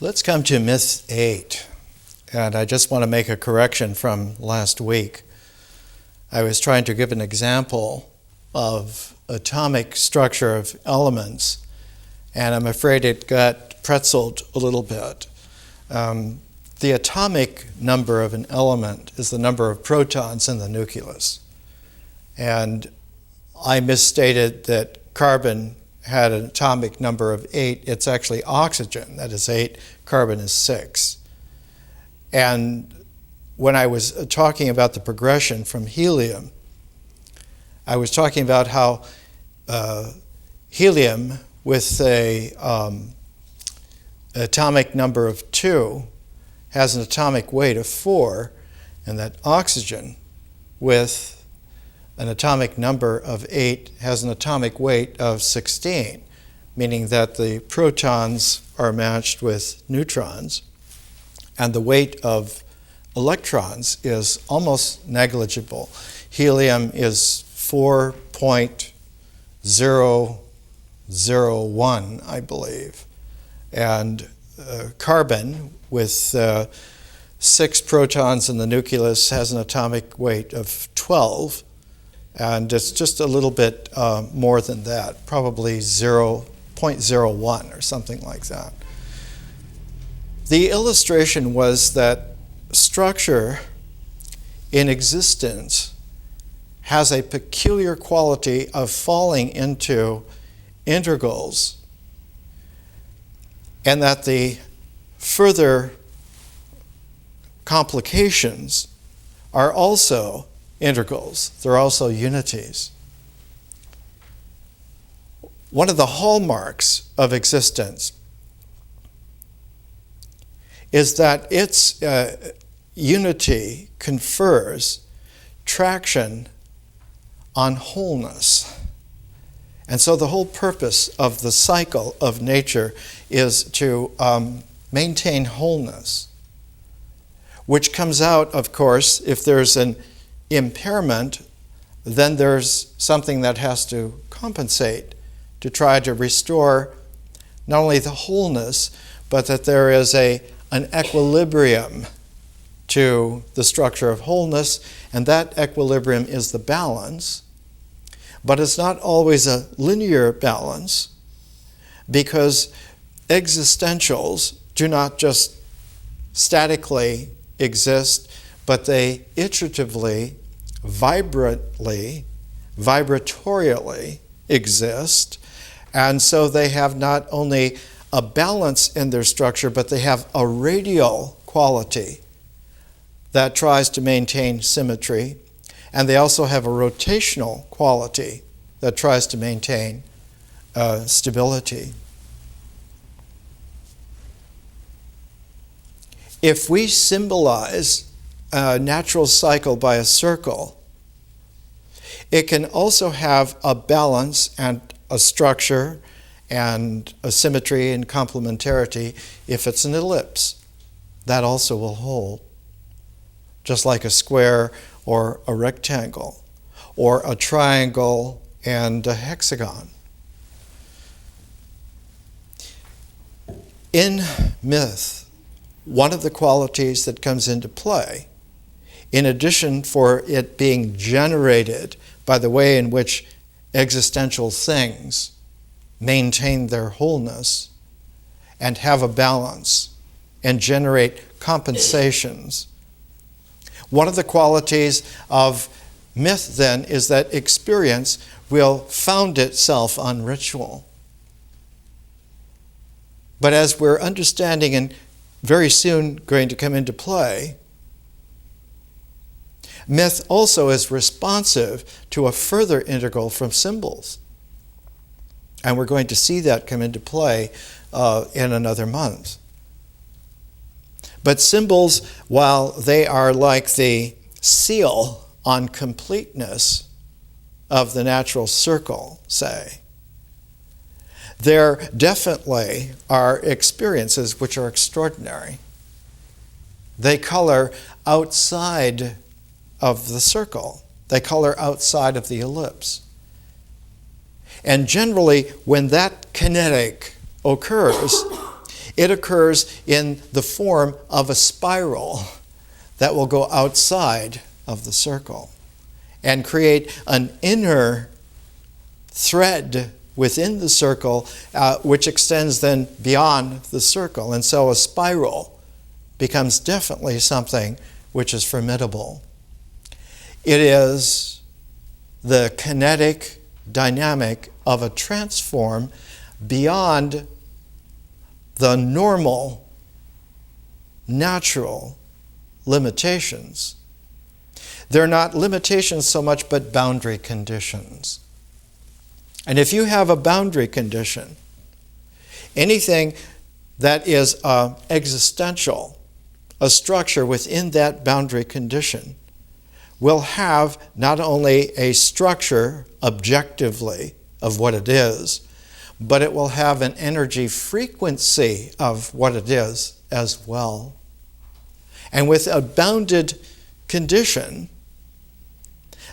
Let's come to myth 8. And I just want to make a correction from last week. I was trying to give an example of atomic structure of elements, and I'm afraid it got pretzeled a little bit. The atomic number of an element is the number of protons in the nucleus. And I misstated that carbon had an atomic number of 8. It's actually oxygen, that is 8, carbon is 6. And when I was talking about the progression from helium, I was talking about how helium with a atomic number of 2 has an atomic weight of 4, and that oxygen with an atomic number of 8 has an atomic weight of 16, meaning that the protons are matched with neutrons, and the weight of electrons is almost negligible. Helium is 4.001, I believe, and carbon with 6 protons in the nucleus has an atomic weight of 12, and it's just a little bit more than that, probably 0.01 or something like that. The illustration was that structure in existence has a peculiar quality of falling into integrals, and that the further complications are also integrals. They're also unities. One of the hallmarks of existence is that its unity confers traction on wholeness. And so the whole purpose of the cycle of nature is to maintain wholeness, which comes out, of course, if there's an impairment, then there's something that has to compensate to try to restore not only the wholeness, but that there is an equilibrium to the structure of wholeness, and that equilibrium is the balance. But it's not always a linear balance, because existentials do not just statically exist, but they iteratively, vibratorially exist. And so they have not only a balance in their structure, but they have a radial quality that tries to maintain symmetry. And they also have a rotational quality that tries to maintain stability. If we symbolize a natural cycle by a circle, it can also have a balance and a structure and a symmetry and complementarity if it's an ellipse. That also will hold, just like a square or a rectangle, or a triangle and a hexagon. In myth, one of the qualities that comes into play, in addition for it being generated by the way in which existential things maintain their wholeness and have a balance and generate compensations, one of the qualities of myth then is that experience will found itself on ritual. But as we're understanding and very soon going to come into play, myth also is responsive to a further integral from symbols. And we're going to see that come into play in another month. But symbols, while they are like the seal on completeness of the natural circle, say, there definitely are experiences which are extraordinary. They color outside of the circle. They color outside of the ellipse. And generally, when that kinetic occurs, It occurs in the form of a spiral that will go outside of the circle and create an inner thread within the circle, which extends then beyond the circle. And so a spiral becomes definitely something which is formidable. It is the kinetic dynamic of a transform beyond the normal, natural limitations. They're not limitations so much, but boundary conditions. And if you have a boundary condition, anything that is existential, a structure within that boundary condition, will have not only a structure objectively of what it is, but it will have an energy frequency of what it is as well. And with a bounded condition,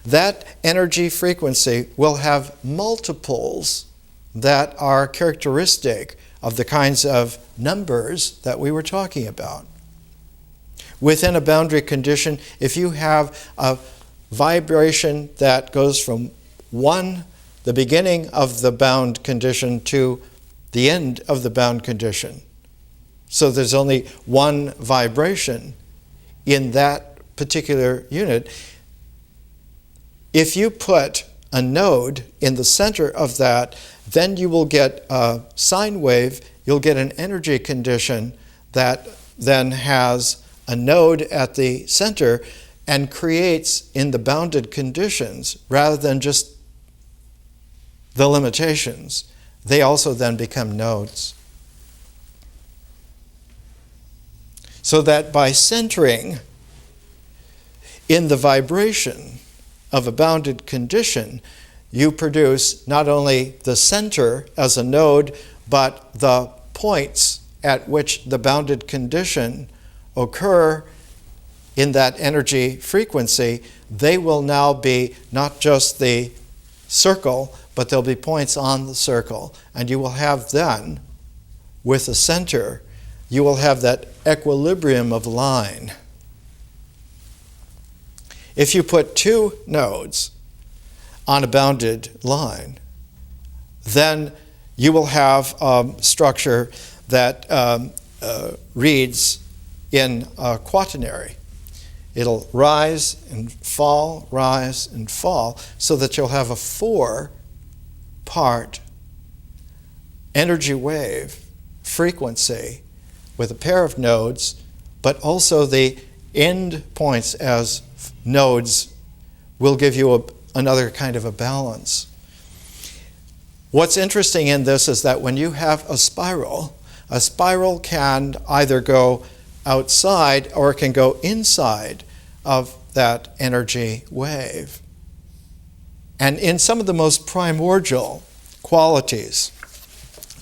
that energy frequency will have multiples that are characteristic of the kinds of numbers that we were talking about. Within a boundary condition, if you have a vibration that goes from the beginning of the bound condition to the end of the bound condition, so there's only one vibration in that particular unit, if you put a node in the center of that, then you will get a sine wave, you'll get an energy condition that then has a node at the center and creates in the bounded conditions, rather than just the limitations, they also then become nodes. So that by centering in the vibration of a bounded condition, you produce not only the center as a node, but the points at which the bounded condition occur in that energy frequency. They will now be not just the circle, but there'll be points on the circle. And you will have then, with the center, you will have that equilibrium of line. If you put two nodes on a bounded line, then you will have a structure that reads in a quaternary. It'll rise and fall, so that you'll have a 4-part energy wave frequency with a pair of nodes, but also the end points as nodes will give you another kind of a balance. What's interesting in this is that when you have a spiral can either go outside or it can go inside of that energy wave. And in some of the most primordial qualities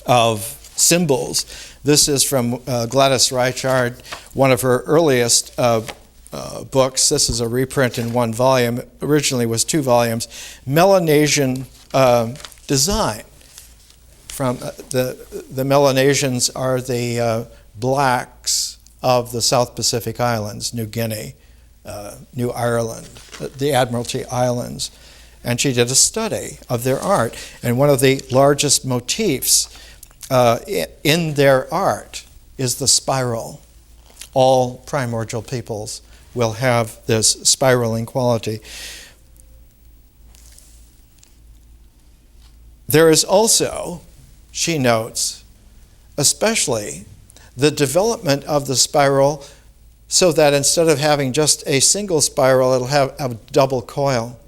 of symbols, this is from Gladys Reichard, one of her earliest books. This is a reprint in 1 volume. Originally was 2 volumes. Melanesian design. From the Melanesians are the blacks of the South Pacific Islands, New Guinea, New Ireland, the Admiralty Islands. And she did a study of their art. And one of the largest motifs in their art is the spiral. All primordial peoples will have this spiraling quality. There is also, she notes, especially the development of the spiral so that instead of having just a single spiral, it'll have a double coil.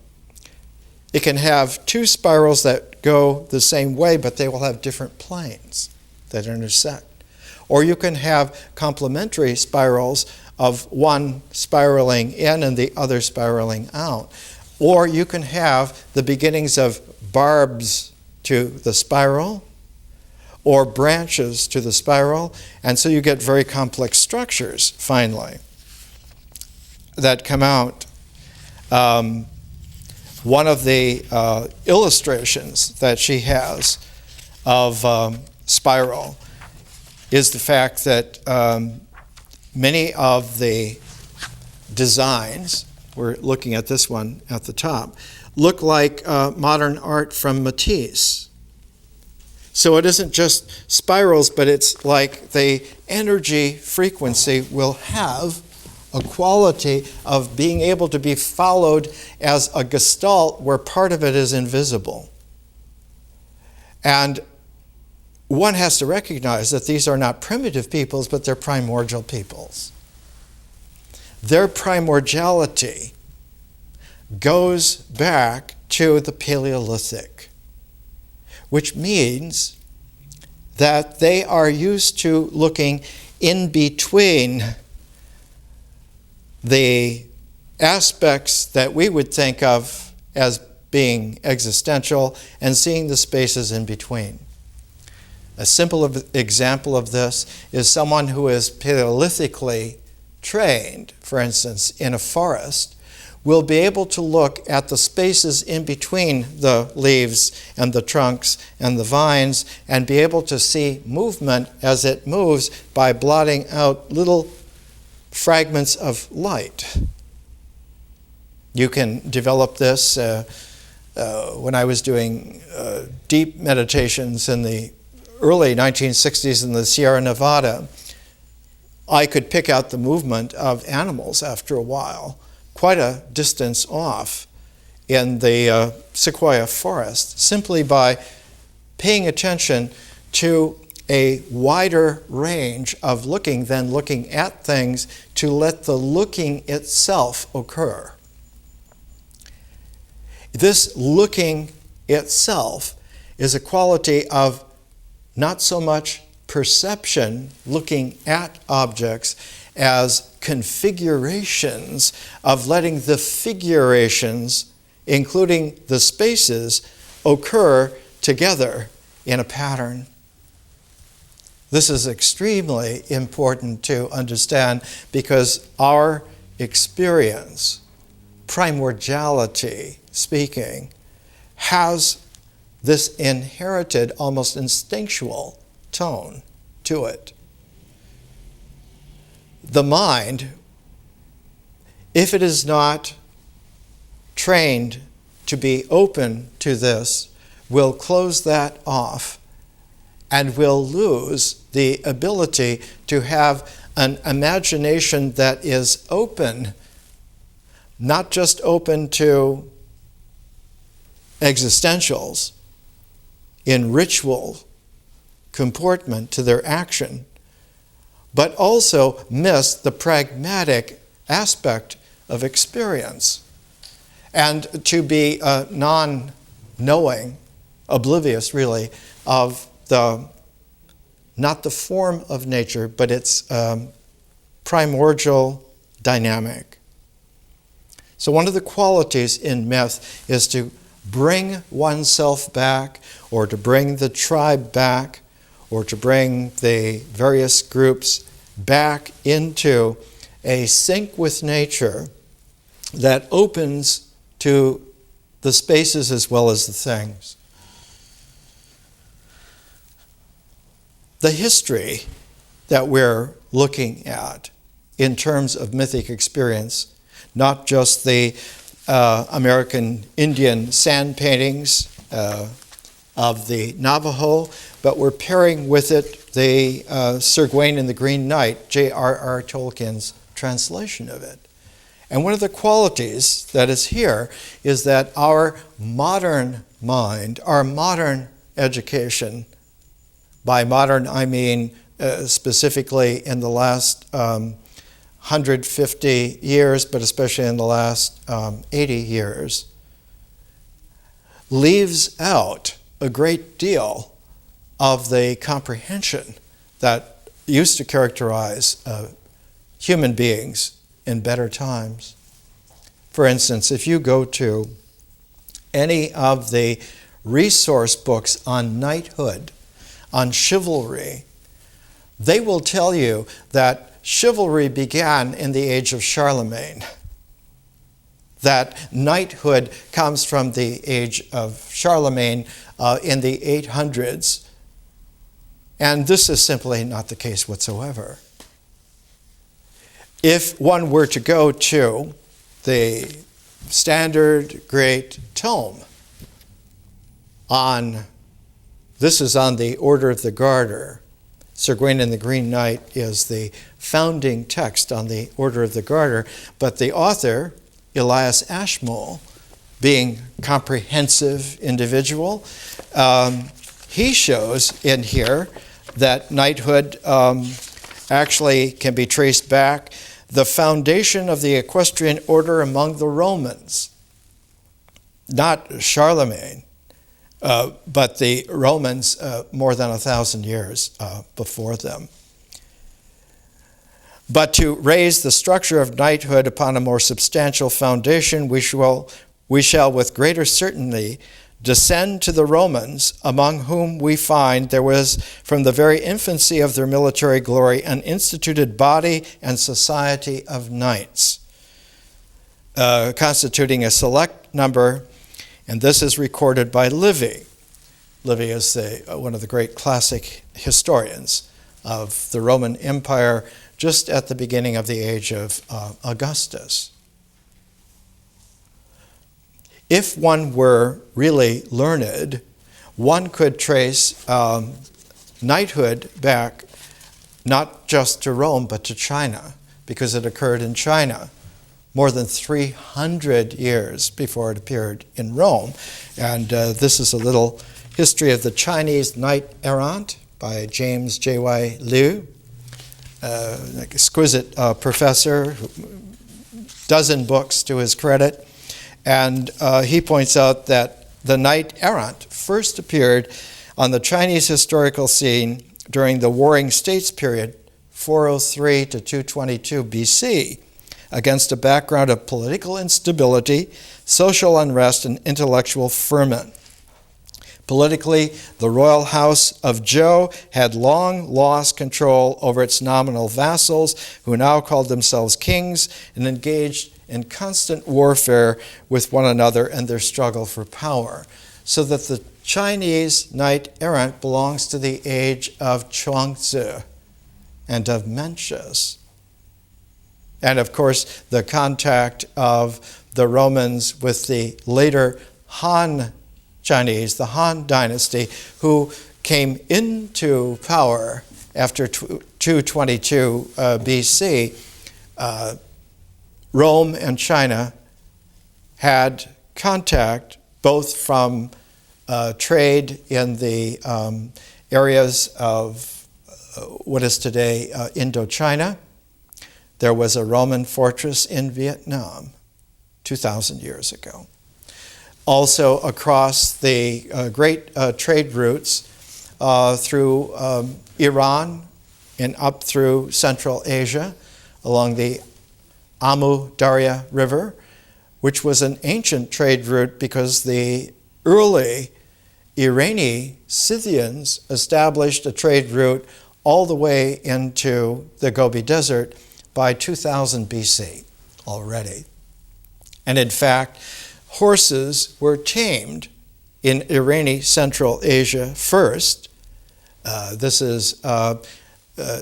It can have 2 spirals that go the same way, but they will have different planes that intersect. Or you can have complementary spirals of one spiraling in and the other spiraling out. Or you can have the beginnings of barbs to the spiral or branches to the spiral, and so you get very complex structures, finally, that come out. One of the illustrations that she has of spiral is the fact that many of the designs, we're looking at this one at the top, look like modern art from Matisse. So it isn't just spirals, but it's like the energy frequency will have a quality of being able to be followed as a gestalt where part of it is invisible. And one has to recognize that these are not primitive peoples, but they're primordial peoples. Their primordiality goes back to the Paleolithic, which means that they are used to looking in between the aspects that we would think of as being existential and seeing the spaces in between. A simple example of this is someone who is Paleolithically trained, for instance, in a forest, will be able to look at the spaces in between the leaves and the trunks and the vines and be able to see movement as it moves by blotting out little fragments of light. You can develop this. When I was doing deep meditations in the early 1960s in the Sierra Nevada, I could pick out the movement of animals after a while, quite a distance off in the sequoia forest, simply by paying attention to a wider range of looking than looking at things to let the looking itself occur. This looking itself is a quality of not so much perception, looking at objects, as configurations of letting the figurations, including the spaces, occur together in a pattern. This is extremely important to understand because our experience, primordiality speaking, has this inherited, almost instinctual tone to it. The mind, if it is not trained to be open to this, will close that off and will lose the ability to have an imagination that is open, not just open to existentials in ritual comportment to their action, but also miss the pragmatic aspect of experience and to be non-knowing, oblivious really, of not the form of nature, but its primordial dynamic. So one of the qualities in myth is to bring oneself back, or to bring the tribe back, or to bring the various groups back into a sync with nature that opens to the spaces as well as the things. The history that we're looking at in terms of mythic experience, not just the American Indian sand paintings of the Navajo, but we're pairing with it the Sir Gawain and the Green Knight, J.R.R. Tolkien's translation of it. And one of the qualities that is here is that our modern mind, our modern education, by modern I mean specifically in the last 150 years, but especially in the last 80 years, leaves out a great deal of the comprehension that used to characterize human beings in better times. For instance, if you go to any of the resource books on knighthood, on chivalry, they will tell you that chivalry began in the age of Charlemagne, that knighthood comes from the age of Charlemagne in the 800s, And this is simply not the case whatsoever. If one were to go to the standard great tome this is on the Order of the Garter. Sir Gawain and the Green Knight is the founding text on the Order of the Garter, but the author, Elias Ashmole, being comprehensive individual, he shows in here that knighthood actually can be traced back the foundation of the equestrian order among the Romans, not Charlemagne, but the Romans more than 1,000 years before them. But to raise the structure of knighthood upon a more substantial foundation, we shall with greater certainty descend to the Romans, among whom we find there was, from the very infancy of their military glory, an instituted body and society of knights, constituting a select number, and this is recorded by Livy. Livy is one of the great classic historians of the Roman Empire, just at the beginning of the age of Augustus. If one were really learned, one could trace knighthood back not just to Rome, but to China, because it occurred in China more than 300 years before it appeared in Rome. And this is a little history of the Chinese knight-errant by James J.Y. Liu, an exquisite professor, dozen books to his credit. And he points out that the knight-errant first appeared on the Chinese historical scene during the Warring States period, 403 to 222 BC, against a background of political instability, social unrest, and intellectual ferment. Politically, the royal house of Zhou had long lost control over its nominal vassals, who now called themselves kings, and engaged in constant warfare with one another and their struggle for power. So that the Chinese knight-errant belongs to the age of Chuangzi and of Mencius. And of course, the contact of the Romans with the later Han Chinese, the Han dynasty, who came into power after 222 BC, Rome and China had contact both from trade in the areas of what is today Indochina. There was a Roman fortress in Vietnam 2,000 years ago. Also across the great trade routes through Iran and up through Central Asia along the Amu Darya River, which was an ancient trade route because the early Irani Scythians established a trade route all the way into the Gobi Desert by 2000 BC already. And in fact, horses were tamed in Irani Central Asia first. This is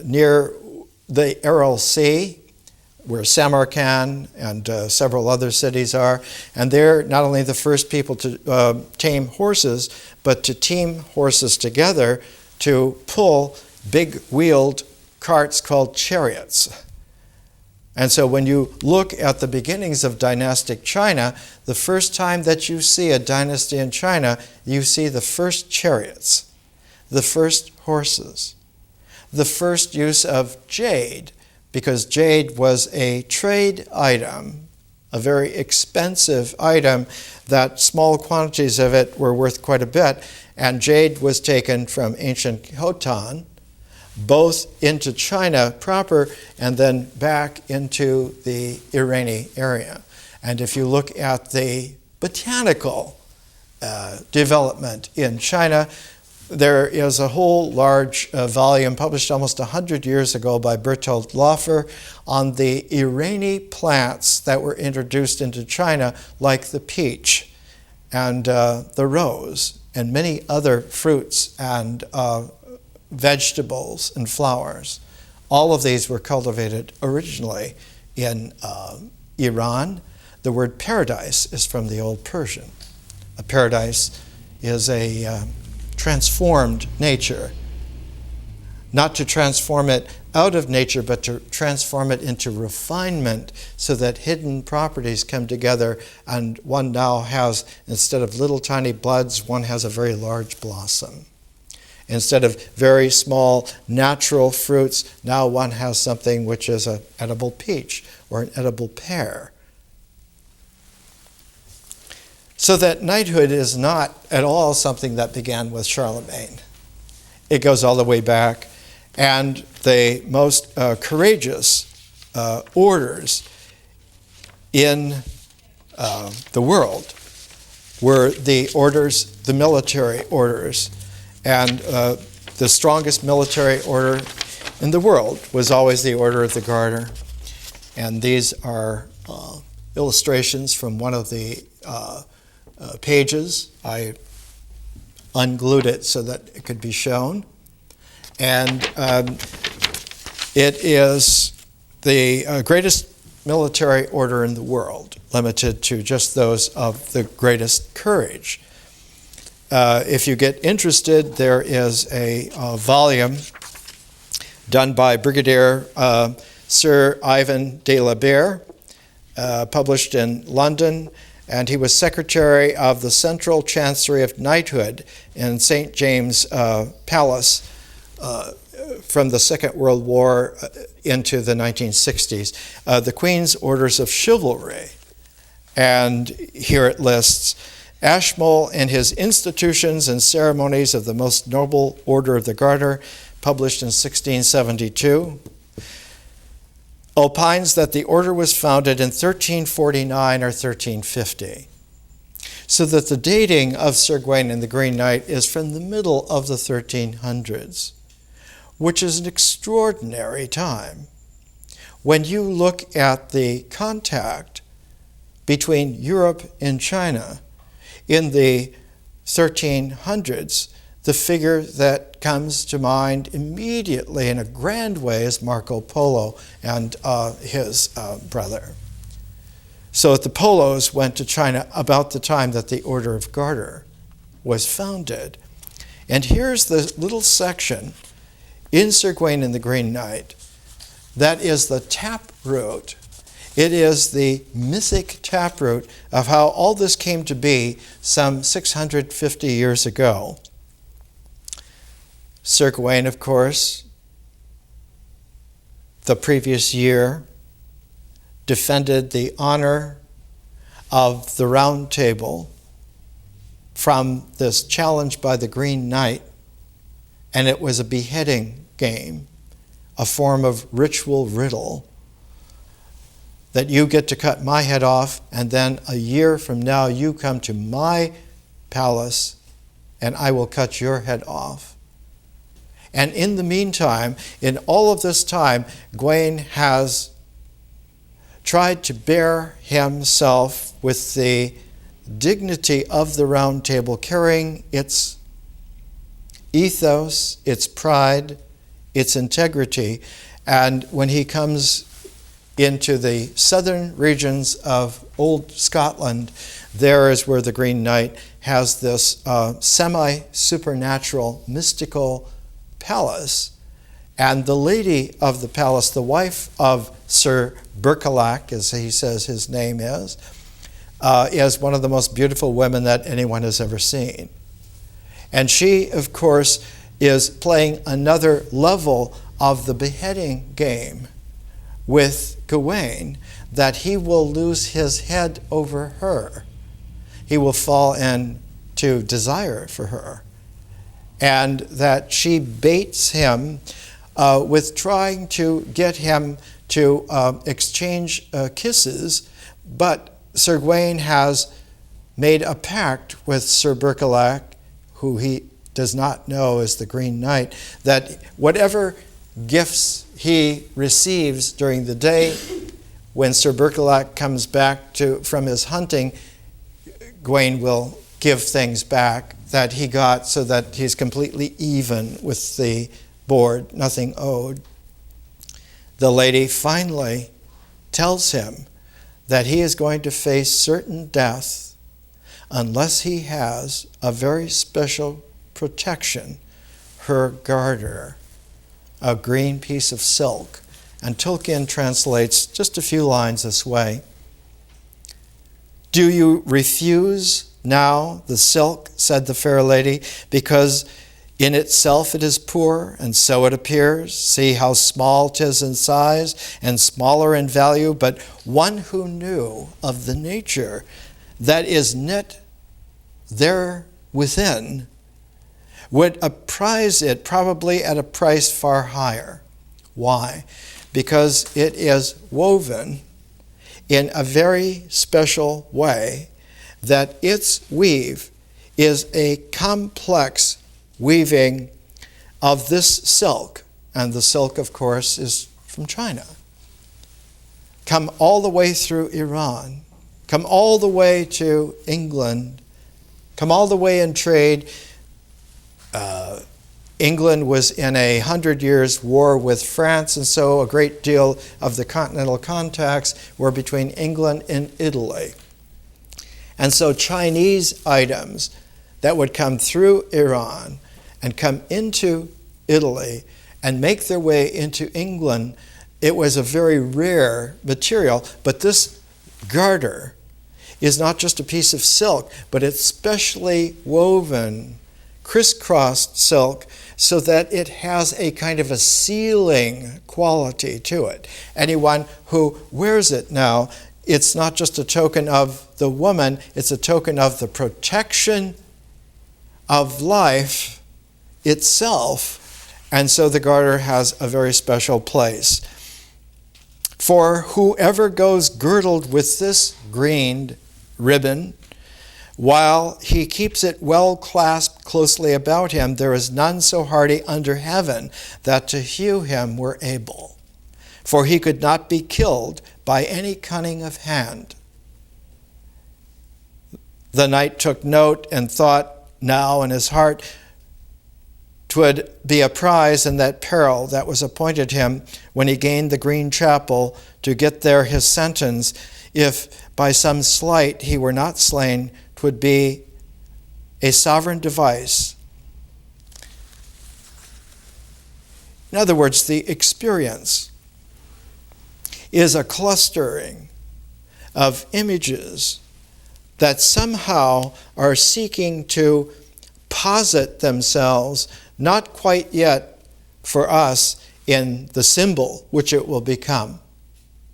near the Aral Sea, where Samarkand and several other cities are. And they're not only the first people to tame horses, but to team horses together to pull big wheeled carts called chariots. And so when you look at the beginnings of dynastic China, the first time that you see a dynasty in China, you see the first chariots, the first horses, the first use of jade, because jade was a trade item, a very expensive item that small quantities of it were worth quite a bit, and jade was taken from ancient Khotan, both into China proper and then back into the Irani area. And if you look at the botanical development in China, there is a whole large volume published almost 100 years ago by Bertolt Laufer on the Irani plants that were introduced into China, like the peach and the rose and many other fruits and vegetables and flowers. All of these were cultivated originally in Iran. The word paradise is from the Old Persian. A paradise is a transformed nature. Not to transform it out of nature, but to transform it into refinement so that hidden properties come together and one now has, instead of little tiny buds, one has a very large blossom. Instead of very small natural fruits, now one has something which is an edible peach or an edible pear. So that knighthood is not at all something that began with Charlemagne. It goes all the way back. And the most courageous orders in the world were the orders, the military orders. And the strongest military order in the world was always the Order of the Garter. And these are illustrations from one of the pages. I unglued it so that it could be shown. And it is the greatest military order in the world, limited to just those of the greatest courage. If you get interested, there is a volume done by Brigadier Sir Ivan de la Barre, published in London, and he was secretary of the Central Chancery of Knighthood in St. James Palace from the Second World War into the 1960s. The Queen's Orders of Chivalry. And here it lists, Ashmole and his Institutions and Ceremonies of the Most Noble Order of the Garter, published in 1672, opines that the order was founded in 1349 or 1350. So that the dating of Sir Gawain and the Green Knight is from the middle of the 1300s, which is an extraordinary time. When you look at the contact between Europe and China in the 1300s, the figure that comes to mind immediately in a grand way is Marco Polo and his brother. So the Polos went to China about the time that the Order of Garter was founded. And here's the little section in Sir Gawain and the Green Knight that is the taproot. It is the mythic taproot of how all this came to be some 650 years ago. Sir Gawain, of course, the previous year, defended the honor of the Round Table from this challenge by the Green Knight, and it was a beheading game, a form of ritual riddle, that you get to cut my head off, and then a year from now you come to my palace and I will cut your head off. And in the meantime, in all of this time, Gawain has tried to bear himself with the dignity of the Round Table, carrying its ethos, its pride, its integrity. And when he comes into the southern regions of old Scotland, there is where the Green Knight has this semi-supernatural, mystical palace. And the lady of the palace, the wife of Sir Berkelak, as he says his name is one of the most beautiful women that anyone has ever seen. And she, of course, is playing another level of the beheading game with Gawain, that he will lose his head over her. He will fall into desire for her. And that she baits him with trying to get him to exchange kisses, but Sir Gawain has made a pact with Sir Berkelak, who he does not know as the Green Knight, that whatever gifts he receives during the day, when Sir Berkelak comes back from his hunting, Gawain will give things back that he got, so that he's completely even with the board, nothing owed, the lady finally tells him that he is going to face certain death unless he has a very special protection, her garter, a green piece of silk. And Tolkien translates just a few lines this way. "Do you refuse now the silk," said the fair lady, "because in itself it is poor, and so it appears? See how small 'tis in size, and smaller in value, but one who knew of the nature that is knit there within would apprize it probably at a price far higher." Why? Because it is woven in a very special way, that its weave is a complex weaving of this silk. And the silk, of course, is from China. Come all the way through Iran, come all the way to England, come all the way in trade. England was in 100 years war with France, and so a great deal of the continental contacts were between England and Italy. And so Chinese items that would come through Iran and come into Italy and make their way into England, it was a very rare material. But this garter is not just a piece of silk, but it's specially woven, crisscrossed silk, so that it has a kind of a sealing quality to it. Anyone who wears it now, it's not just a token of the woman, it's a token of the protection of life itself. And so the garter has a very special place. "For whoever goes girdled with this green ribbon, while he keeps it well clasped closely about him, there is none so hardy under heaven that to hew him were able. For he could not be killed by any cunning of hand." The knight took note and thought now in his heart 'twould be a prize in that peril that was appointed him when he gained the green chapel to get there his sentence, if by some slight he were not slain, 'twould be a sovereign device. In other words, the experience is a clustering of images that somehow are seeking to posit themselves, not quite yet for us, in the symbol which it will become.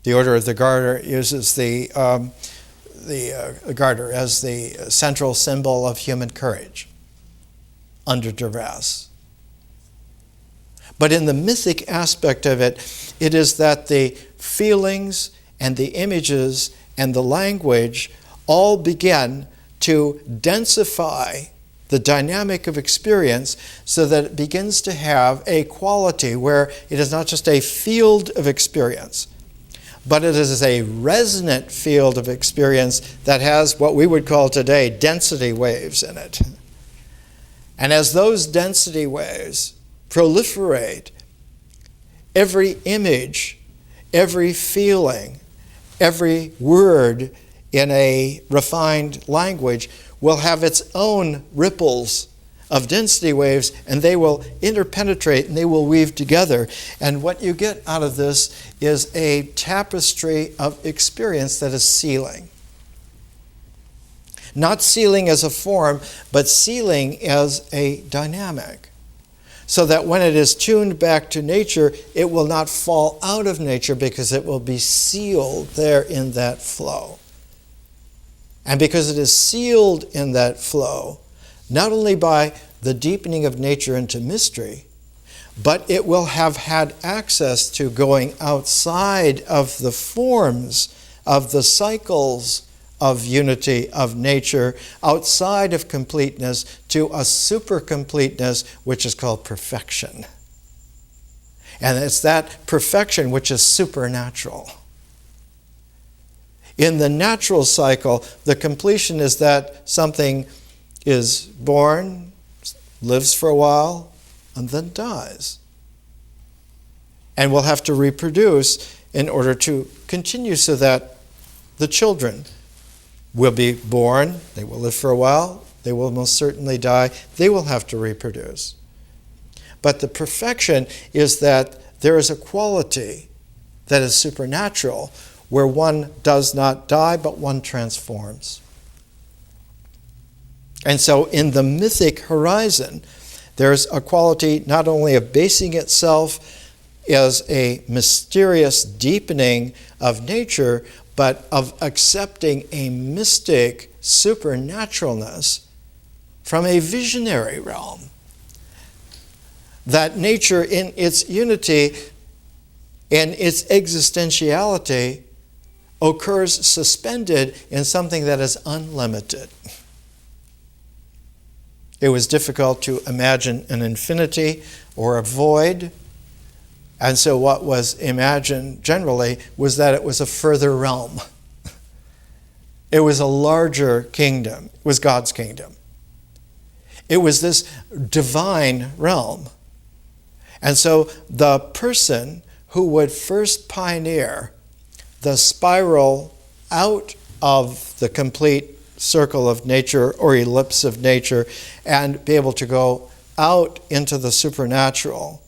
The Order of the Garter uses the garter as the central symbol of human courage under duress. But in the mythic aspect of it, it is that the feelings and the images and the language all begin to densify the dynamic of experience so that it begins to have a quality where it is not just a field of experience, but it is a resonant field of experience that has what we would call today density waves in it. And as those density waves proliferate, every image, every feeling, every word in a refined language will have its own ripples of density waves, and they will interpenetrate and they will weave together. And what you get out of this is a tapestry of experience that is sealing. Not sealing as a form, but sealing as a dynamic. So that when it is tuned back to nature, it will not fall out of nature because it will be sealed there in that flow. And because it is sealed in that flow, not only by the deepening of nature into mystery, but it will have had access to going outside of the forms of the cycles of unity of nature, outside of completeness, to a super completeness which is called perfection. And it's that perfection which is supernatural. In the natural cycle, the completion is that something is born, lives for a while, and then dies. and will have to reproduce in order to continue, so that the children will be born, they will live for a while, they will most certainly die, they will have to reproduce. But the perfection is that there is a quality that is supernatural, where one does not die, but one transforms. And so in the mythic horizon, there's a quality not only of basing itself as a mysterious deepening of nature, but of accepting a mystic supernaturalness from a visionary realm. That nature in its unity and its existentiality occurs suspended in something that is unlimited. It was difficult to imagine an infinity or a void, and so what was imagined generally was that it was a further realm. It was a larger kingdom. It was God's kingdom. It was this divine realm. And so the person who would first pioneer the spiral out of the complete circle of nature or ellipse of nature and be able to go out into the supernatural,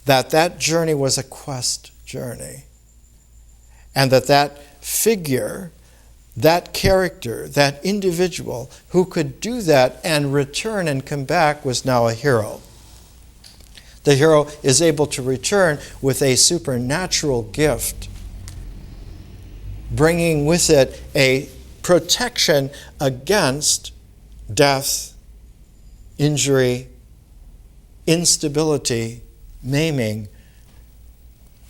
that journey was a quest journey. And that figure, that character, that individual who could do that and return and come back was now a hero. The hero is able to return with a supernatural gift, bringing with it a protection against death, injury, instability, maiming.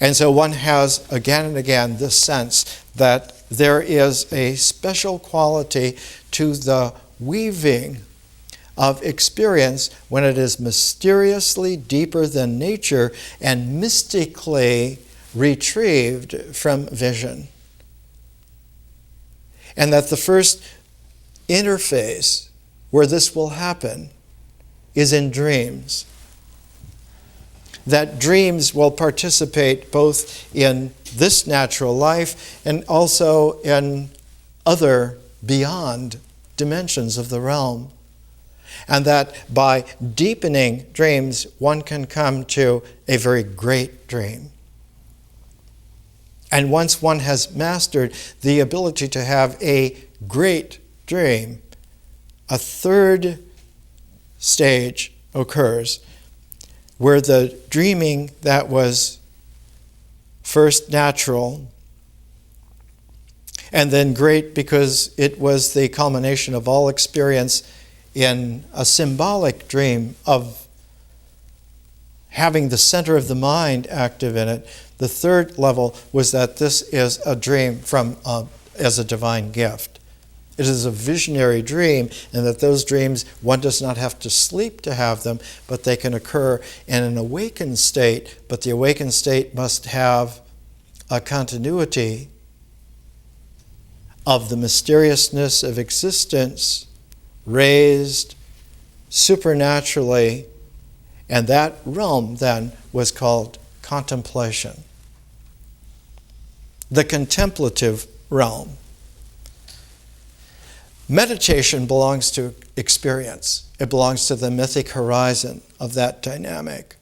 And so one has again and again this sense that there is a special quality to the weaving of experience when it is mysteriously deeper than nature and mystically retrieved from vision. And that the first interface where this will happen is in dreams. That dreams will participate both in this natural life and also in other beyond dimensions of the realm. And that by deepening dreams, one can come to a very great dream. And once one has mastered the ability to have a great dream, a third stage occurs where the dreaming that was first natural and then great because it was the culmination of all experience in a symbolic dream of having the center of the mind active in it. The third level was that this is a dream as a divine gift. It is a visionary dream, and that those dreams, one does not have to sleep to have them, but they can occur in an awakened state, but the awakened state must have a continuity of the mysteriousness of existence raised supernaturally, and that realm then was called contemplation. The contemplative realm. Meditation belongs to experience. It belongs to the mythic horizon of that dynamic.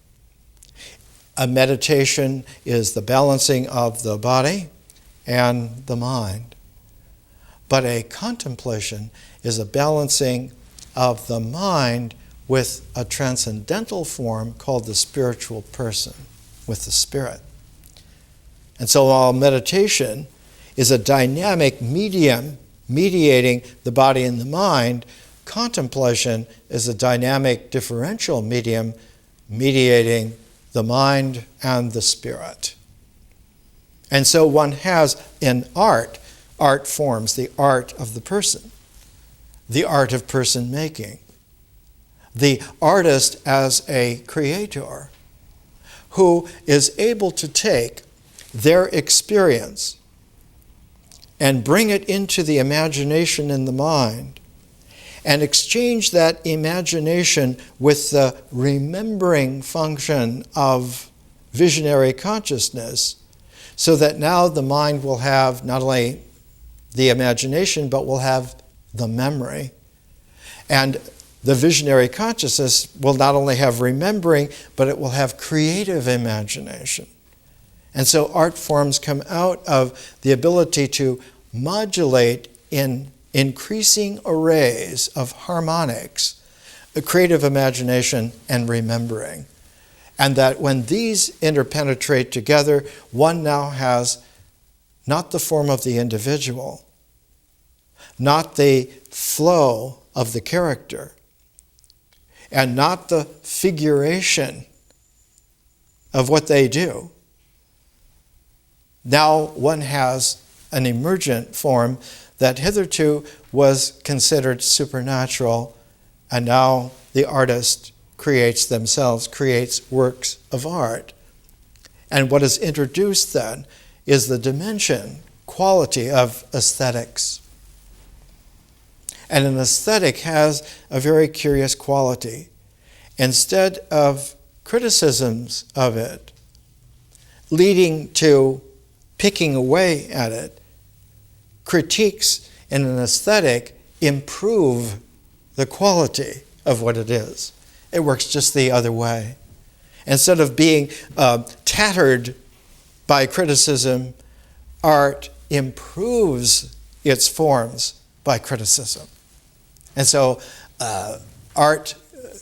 A meditation is the balancing of the body and the mind. But a contemplation is a balancing of the mind with a transcendental form called the spiritual person, with the spirit. And so while meditation is a dynamic medium mediating the body and the mind, contemplation is a dynamic differential medium mediating the mind and the spirit. And so one has in art forms the art of the person, the art of person making, the artist as a creator who is able to take their experience and bring it into the imagination and the mind and exchange that imagination with the remembering function of visionary consciousness, so that now the mind will have not only the imagination, but will have the memory. And the visionary consciousness will not only have remembering, but it will have creative imagination. And so art forms come out of the ability to modulate in increasing arrays of harmonics, a creative imagination and remembering. And that when these interpenetrate together, one now has not the form of the individual, not the flow of the character, and not the figuration of what they do. Now one has an emergent form that hitherto was considered supernatural, and now the artist creates works of art. And what is introduced then is the dimension, quality of aesthetics. And an aesthetic has a very curious quality. Instead of criticisms of it, leading to picking away at it, critiques in an aesthetic improve the quality of what it is. It works just the other way. Instead of being tattered by criticism, art improves its forms by criticism. And so art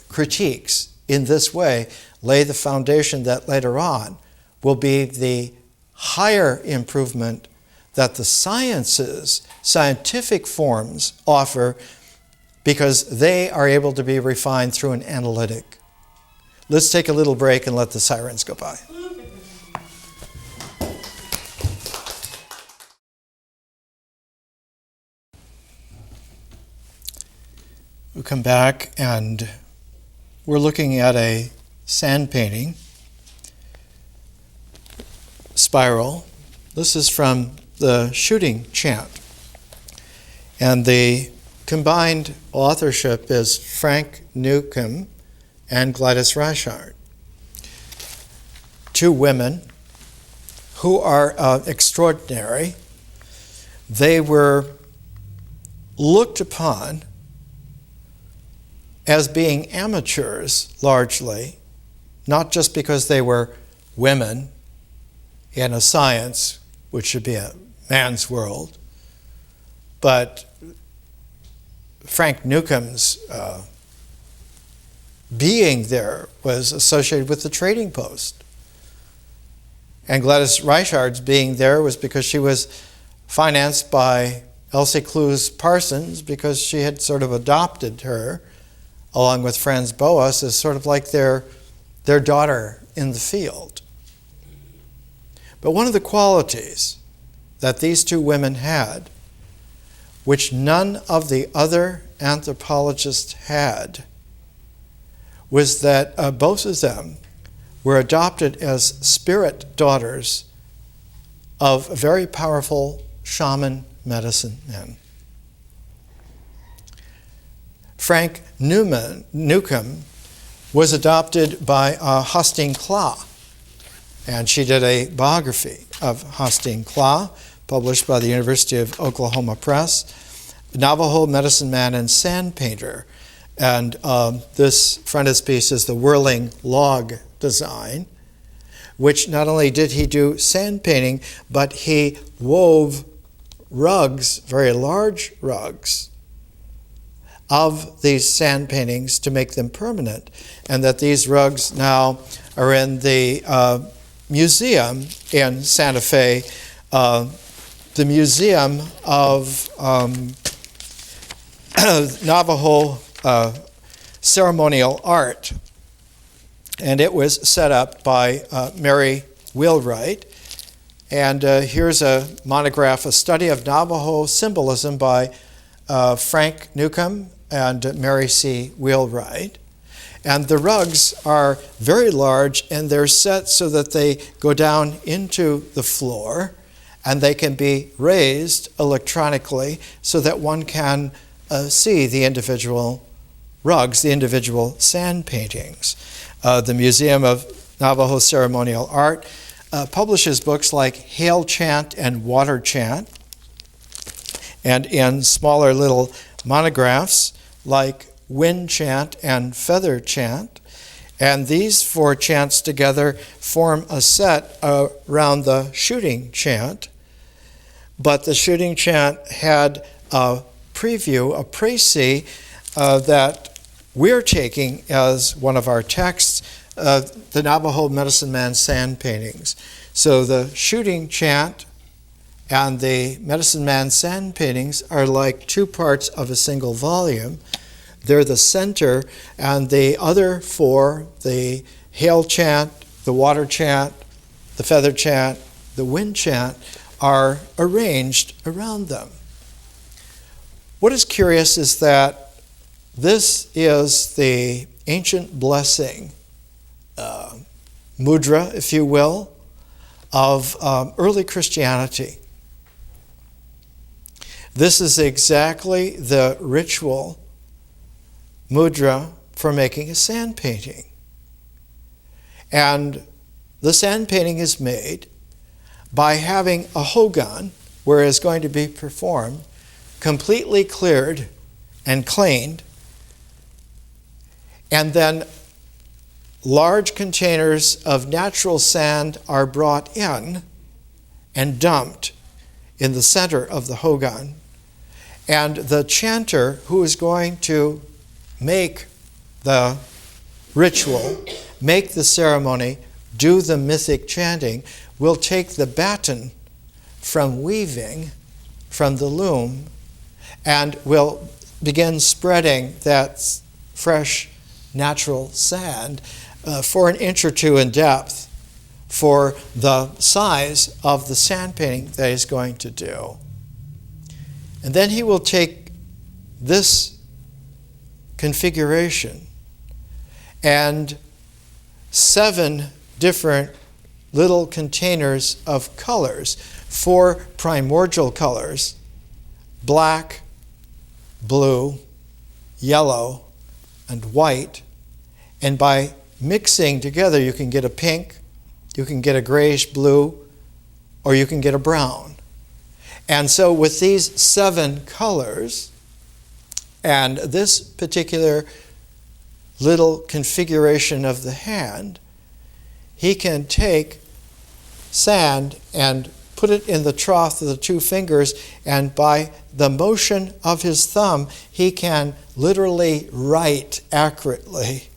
critiques in this way lay the foundation that later on will be the higher improvement that the sciences, scientific forms offer, because they are able to be refined through an analytic. Let's take a little break and let the sirens go by. We'll come back and we're looking at a sand painting, spiral. This is from the shooting Chant. And the combined authorship is Frank Newcomb and Gladys Reichard. Two women who are extraordinary. They were looked upon as being amateurs, largely, not just because they were women in a science which should be a man's world, but Frank Newcomb's being there was associated with the trading post. And Gladys Reichard's being there was because she was financed by Elsie Clues Parsons, because she had sort of adopted her along with Franz Boas as sort of like their daughter in the field. But one of the qualities that these two women had, which none of the other anthropologists had, was that both of them were adopted as spirit daughters of very powerful shaman medicine men. Frank Newcomb was adopted by Hosteen Klah, and she did a biography of Hosteen Klah, published by the University of Oklahoma Press, Navajo medicine man and sand painter. And this frontispiece is the whirling log design, which not only did he do sand painting, but he wove rugs, very large rugs, of these sand paintings to make them permanent. And that these rugs now are in the museum in Santa Fe, the Museum of Navajo Ceremonial Art. And it was set up by Mary Wheelwright. And here's a monograph, A Study of Navajo Symbolism by Frank Newcomb and Mary C. Wheelwright. And the rugs are very large, and they're set so that they go down into the floor, and they can be raised electronically so that one can see the individual rugs, the individual sand paintings. The Museum of Navajo Ceremonial Art, publishes books like Hail Chant and Water Chant, and in smaller little monographs like Wind Chant and Feather Chant. And these four chants together form a set around the shooting chant. But the shooting chant had a preview, a précis, that we're taking as one of our texts, the Navajo Medicine Man sand paintings. So the shooting chant and the Medicine Man sand paintings are like two parts of a single volume. They're the center, and the other four, the Hail Chant, the Water Chant, the Feather Chant, the Wind Chant, are arranged around them. What is curious is that this is the ancient blessing, Mudra, if you will, of early Christianity. This is exactly the ritual Mudra for making a sand painting. And the sand painting is made by having a hogan, where it's going to be performed, completely cleared and cleaned, and then large containers of natural sand are brought in and dumped in the center of the hogan. And the chanter who is going to make the ritual, make the ceremony, do the mythic chanting, will take the baton from weaving from the loom and will begin spreading that fresh natural sand for an inch or two in depth for the size of the sand painting that he's going to do. And then he will take this configuration and 7 different little containers of colors, 4 primordial colors: black, blue, yellow, and white. And by mixing together, you can get a pink, you can get a grayish blue, or you can get a brown. And so with these 7 colors and this particular little configuration of the hand, he can take sand and put it in the trough of the 2 fingers, and by the motion of his thumb, he can literally write accurately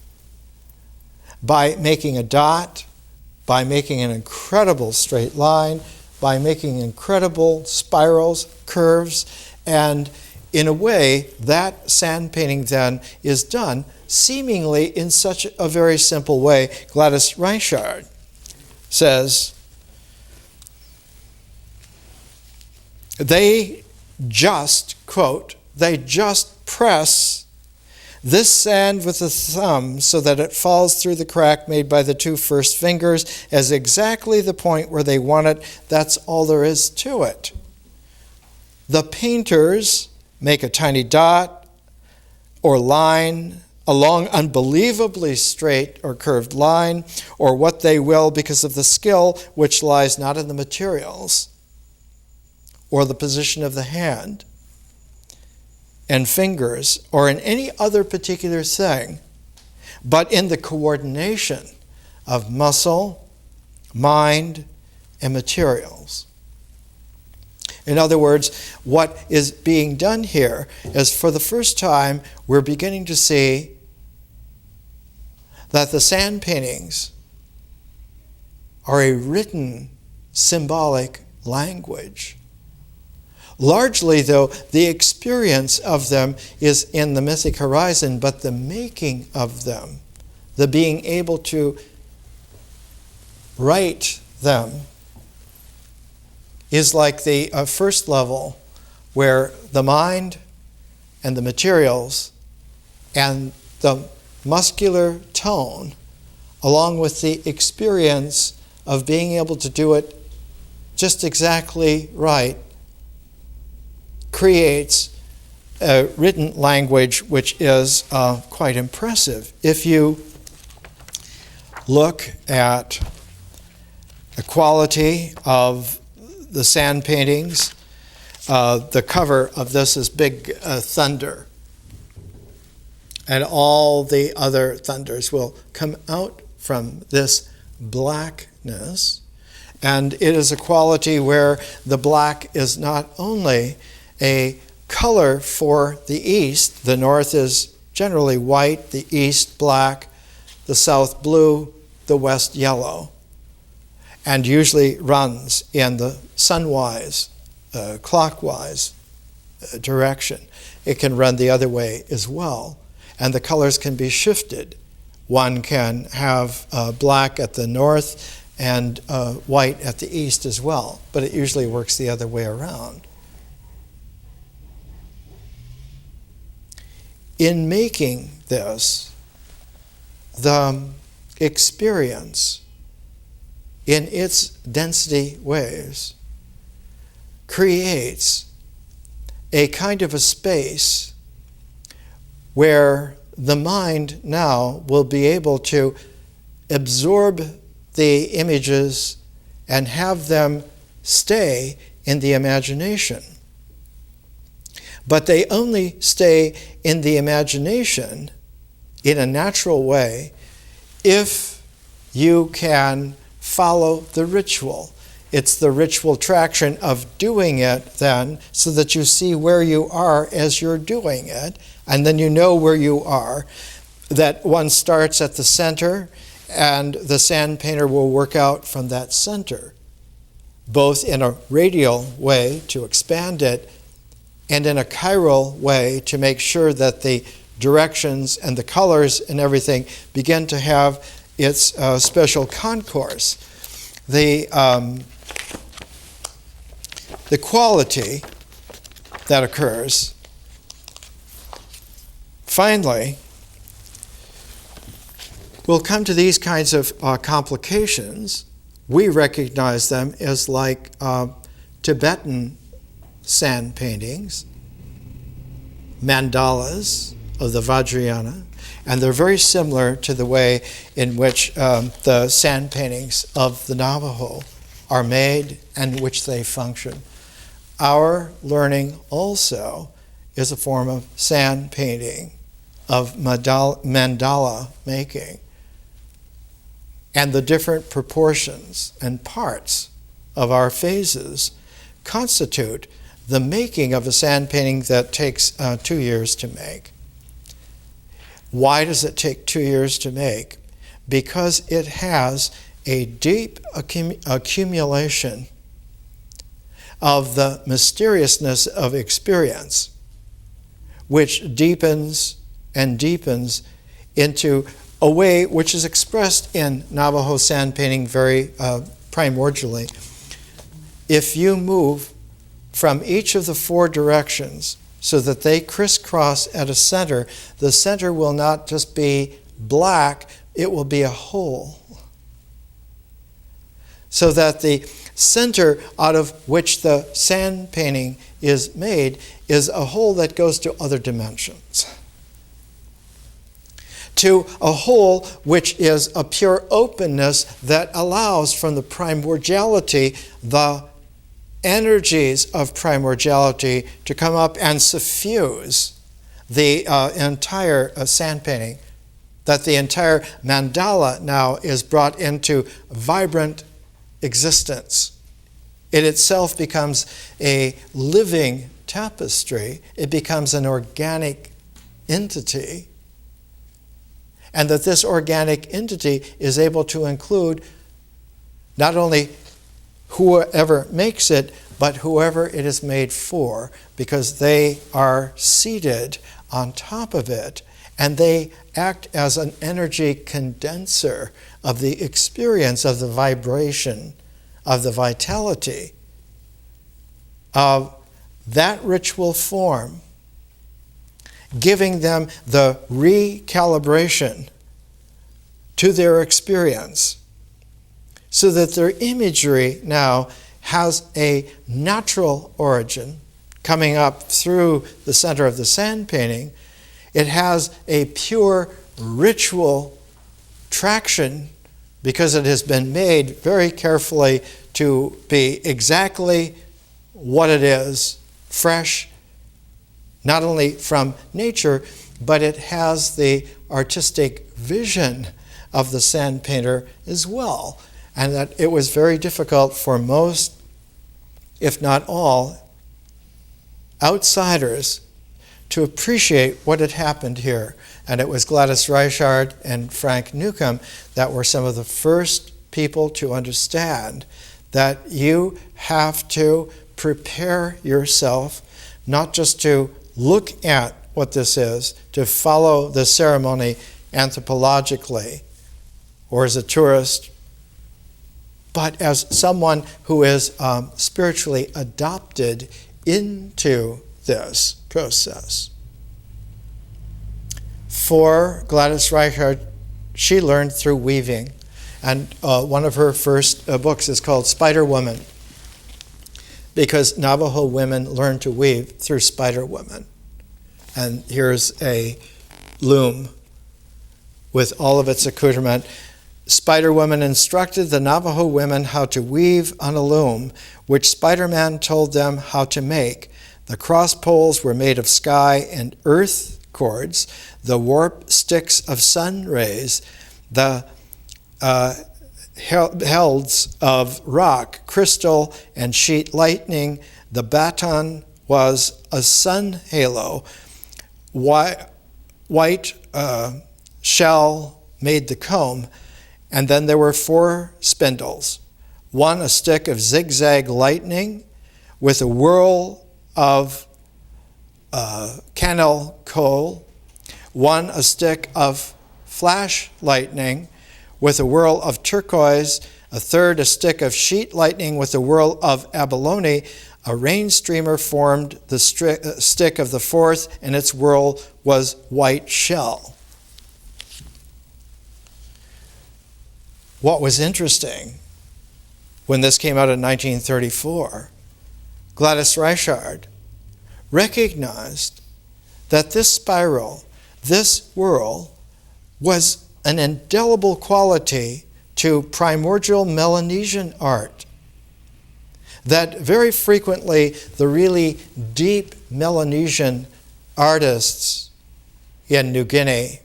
by making a dot, by making an incredible straight line, by making incredible spirals, curves, and in a way, that sand painting then is done seemingly in such a very simple way. Gladys Reichard says, they just, quote, they just press this sand with the thumb so that it falls through the crack made by the 2 first fingers as exactly the point where they want it. That's all there is to it. The painters make a tiny dot or line, a long, unbelievably straight or curved line, or what they will, because of the skill which lies not in the materials or the position of the hand and fingers or in any other particular thing, but in the coordination of muscle, mind, and materials. In other words, what is being done here is, for the first time, we're beginning to see that the sand paintings are a written symbolic language. Largely, though, the experience of them is in the mythic horizon, but the making of them, the being able to write them, is like the first level, where the mind and the materials and the muscular tone, along with the experience of being able to do it just exactly right, creates a written language which is quite impressive. If you look at the quality of the sand paintings. The cover of this is Big Thunder. And all the other thunders will come out from this blackness. And it is a quality where the black is not only a color for the east. The north is generally white, the east black, the south blue, the west yellow, and usually runs in the sunwise, clockwise direction. It can run the other way as well, and the colors can be shifted. One can have black at the north and white at the east as well, but it usually works the other way around. In making this, the experience in its density ways creates a kind of a space where the mind now will be able to absorb the images and have them stay in the imagination. But they only stay in the imagination in a natural way if you can follow the ritual. It's the ritual traction of doing it then, so that you see where you are as you're doing it, and then you know where you are. That one starts at the center, and the sand painter will work out from that center, both in a radial way to expand it, and in a chiral way to make sure that the directions and the colors and everything begin to have its special concourse. The quality that occurs, finally, will come to these kinds of complications. We recognize them as like Tibetan sand paintings, mandalas of the Vajrayana, and they're very similar to the way in which the sand paintings of the Navajo are made and which they function. Our learning also is a form of sand painting, of mandala making. And the different proportions and parts of our phases constitute the making of a sand painting that takes 2 years to make. Why does it take 2 years to make? Because it has a deep accumulation of the mysteriousness of experience, which deepens and deepens into a way which is expressed in Navajo sand painting very primordially. If you move from each of the 4 directions so that they crisscross at a center, the center will not just be black, it will be a hole. So that the center out of which the sand painting is made is a hole that goes to other dimensions. To a hole which is a pure openness that allows from the primordiality, the energies of primordiality to come up and suffuse the entire sand painting, that the entire mandala now is brought into vibrant existence. It itself becomes a living tapestry. It becomes an organic entity. And that this organic entity is able to include not only whoever makes it, but whoever it is made for, because they are seated on top of it, and they act as an energy condenser of the experience of the vibration, of the vitality of that ritual form, giving them the recalibration to their experience, so that their imagery now has a natural origin coming up through the center of the sand painting. It has a pure ritual traction because it has been made very carefully to be exactly what it is, fresh, not only from nature, but it has the artistic vision of the sand painter as well. And that it was very difficult for most, if not all, outsiders to appreciate what had happened here. And it was Gladys Reichard and Frank Newcomb that were some of the first people to understand that you have to prepare yourself not just to look at what this is, to follow the ceremony anthropologically or as a tourist, but as someone who is spiritually adopted into this process. For Gladys Reichard, she learned through weaving. And one of her first books is called Spider Woman, because Navajo women learned to weave through spider women. And here's a loom with all of its accoutrement. Spider Woman instructed the Navajo women how to weave on a loom, which Spider-Man told them how to make. The cross poles were made of sky and earth cords, the warp sticks of sun rays, the helds of rock, crystal, and sheet lightning. The baton was a sun halo. White shell made the comb. And then there were 4 spindles. One, a stick of zigzag lightning with a whirl of cannel coal. One, a stick of flash lightning with a whirl of turquoise. A third, a stick of sheet lightning with a whirl of abalone. A rain streamer formed the stick of the fourth, and its whirl was white shell. What was interesting, when this came out in 1934, Gladys Reichard recognized that this spiral, this whirl, was an indelible quality to primordial Melanesian art. That very frequently the really deep Melanesian artists in New Guinea,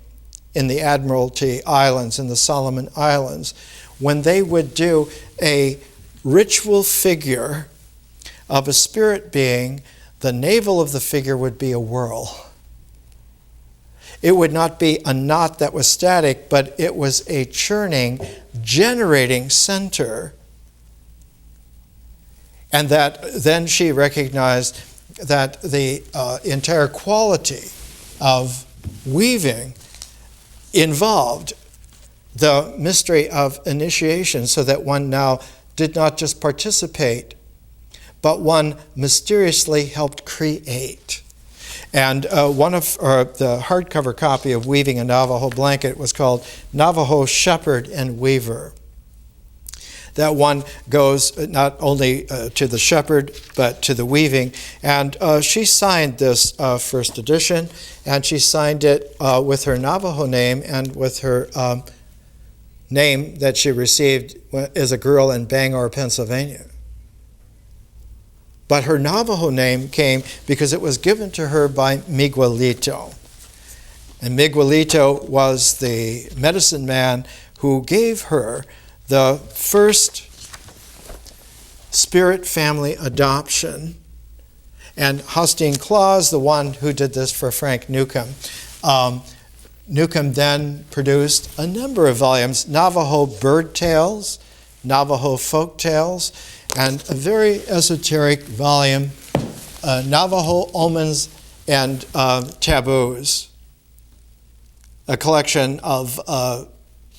in the Admiralty Islands, in the Solomon Islands, when they would do a ritual figure of a spirit being, the navel of the figure would be a whirl. It would not be a knot that was static, but it was a churning, generating center. And that then she recognized that the entire quality of weaving involved the mystery of initiation, so that one now did not just participate, but one mysteriously helped create. And one of the hardcover copy of Weaving a Navajo Blanket was called Navajo Shepherd and Weaver. That one goes not only to the shepherd, but to the weaving. And she signed this first edition, and she signed it with her Navajo name and with her name that she received as a girl in Bangor, Pennsylvania. But her Navajo name came because it was given to her by Miguelito. And Miguelito was the medicine man who gave her the first spirit family adoption. And Hostine Claus, the one who did this for Frank Newcomb. Newcomb then produced a number of volumes, Navajo Bird Tales, Navajo Folk Tales, and a very esoteric volume, Navajo Omens and Taboos, a collection of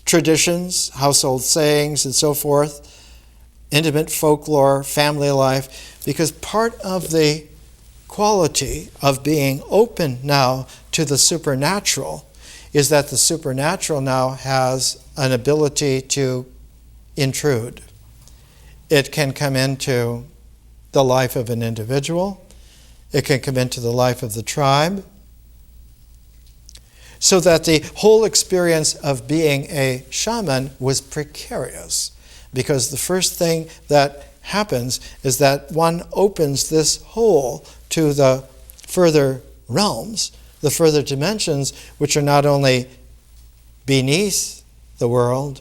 traditions, household sayings, and so forth, intimate folklore, family life, because part of the quality of being open now to the supernatural is that the supernatural now has an ability to intrude. It can come into the life of an individual. It can come into the life of the tribe. So that the whole experience of being a shaman was precarious, because the first thing that happens is that one opens this hole to the further realms, the further dimensions, which are not only beneath the world,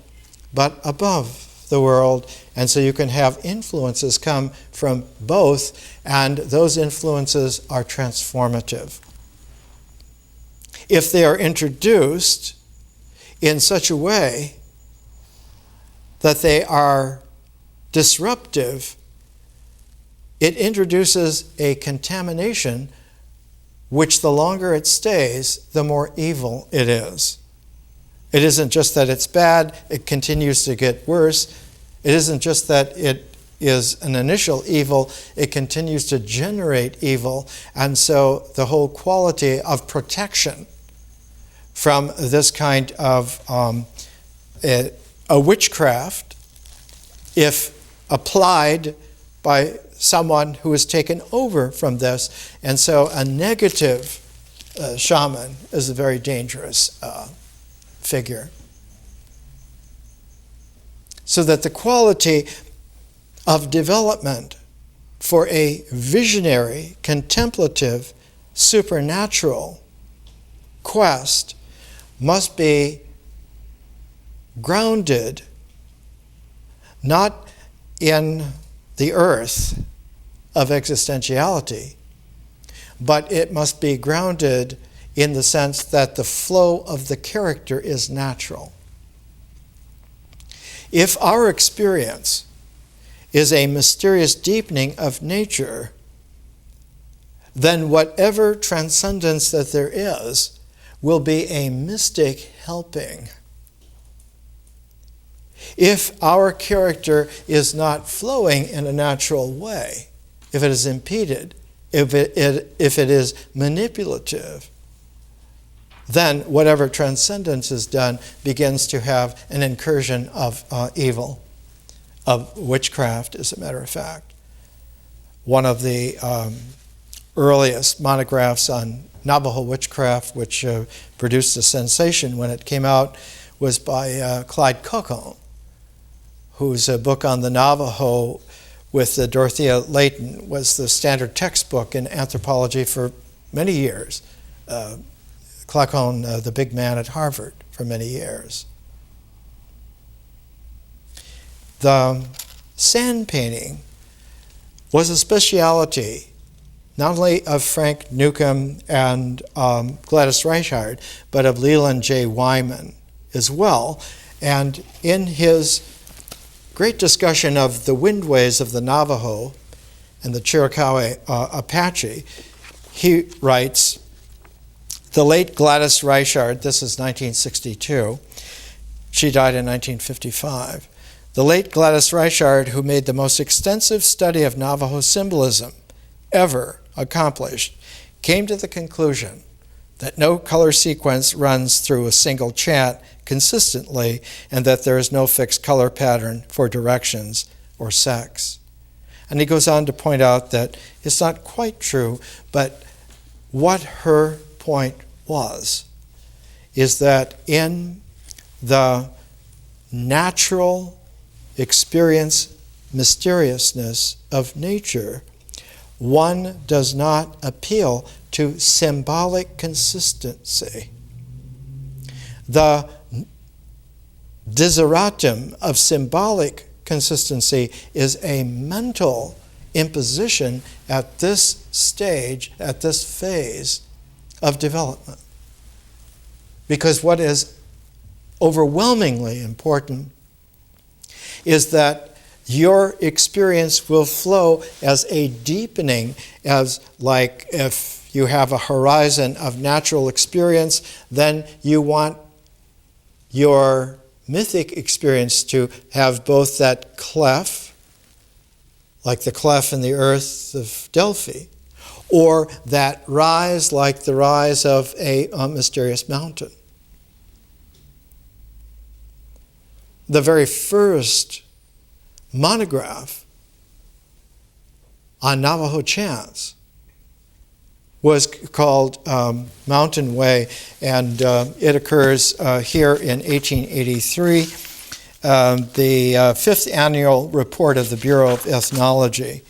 but above the world. And so you can have influences come from both, and those influences are transformative. If they are introduced in such a way that they are disruptive, it introduces a contamination which, the longer it stays, the more evil it is. It isn't just that it's bad, it continues to get worse. It isn't just that it is an initial evil, it continues to generate evil. And so the whole quality of protection from this kind of a witchcraft, if applied by someone who is taken over from this, and so a negative shaman is a very dangerous figure. So that the quality of development for a visionary, contemplative, supernatural quest must be grounded not in the earth of existentiality, but it must be grounded in the sense that the flow of the character is natural. If our experience is a mysterious deepening of nature, then whatever transcendence that there is will be a mystic helping. If our character is not flowing in a natural way, if it is impeded, if it is manipulative, then whatever transcendence is done begins to have an incursion of evil, of witchcraft, as a matter of fact. One of the earliest monographs on Navajo witchcraft, which produced a sensation when it came out, was by Clyde Cocone, whose book on the Navajo with Dorothea Layton was the standard textbook in anthropology for many years. Cocone, the big man at Harvard, for many years. The sand painting was a speciality not only of Frank Newcomb and Gladys Reichard, but of Leland J. Wyman as well. And in his great discussion of the windways of the Navajo and the Chiricahua Apache, he writes, the late Gladys Reichard, this is 1962, she died in 1955. The late Gladys Reichard, who made the most extensive study of Navajo symbolism ever accomplished, came to the conclusion that no color sequence runs through a single chant consistently, and that there is no fixed color pattern for directions or sex. And he goes on to point out that it's not quite true, but what her point was is that in the natural experience mysteriousness of nature, one does not appeal to symbolic consistency. The desideratum of symbolic consistency is a mental imposition at this stage, at this phase of development. Because what is overwhelmingly important is that your experience will flow as a deepening, as like if you have a horizon of natural experience, then you want your mythic experience to have both that cleft, like the cleft in the earth of Delphi, or that rise like the rise of a mysterious mountain. The very first monograph on Navajo chants was called Mountain Way, and it occurs here in 1883. The fifth annual report of the Bureau of Ethnology.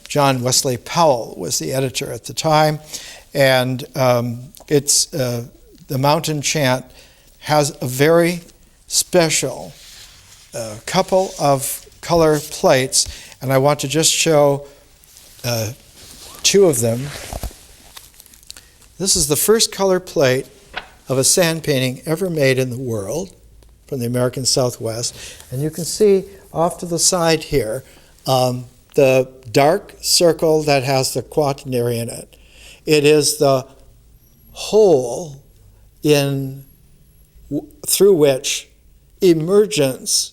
John Wesley Powell was the editor at the time, and it's the Mountain Chant has a very special couple of color plates, and I want to just show two of them. This is the first color plate of a sand painting ever made in the world from the American Southwest. And you can see off to the side here the dark circle that has the quaternary in it. It is the hole through which emergence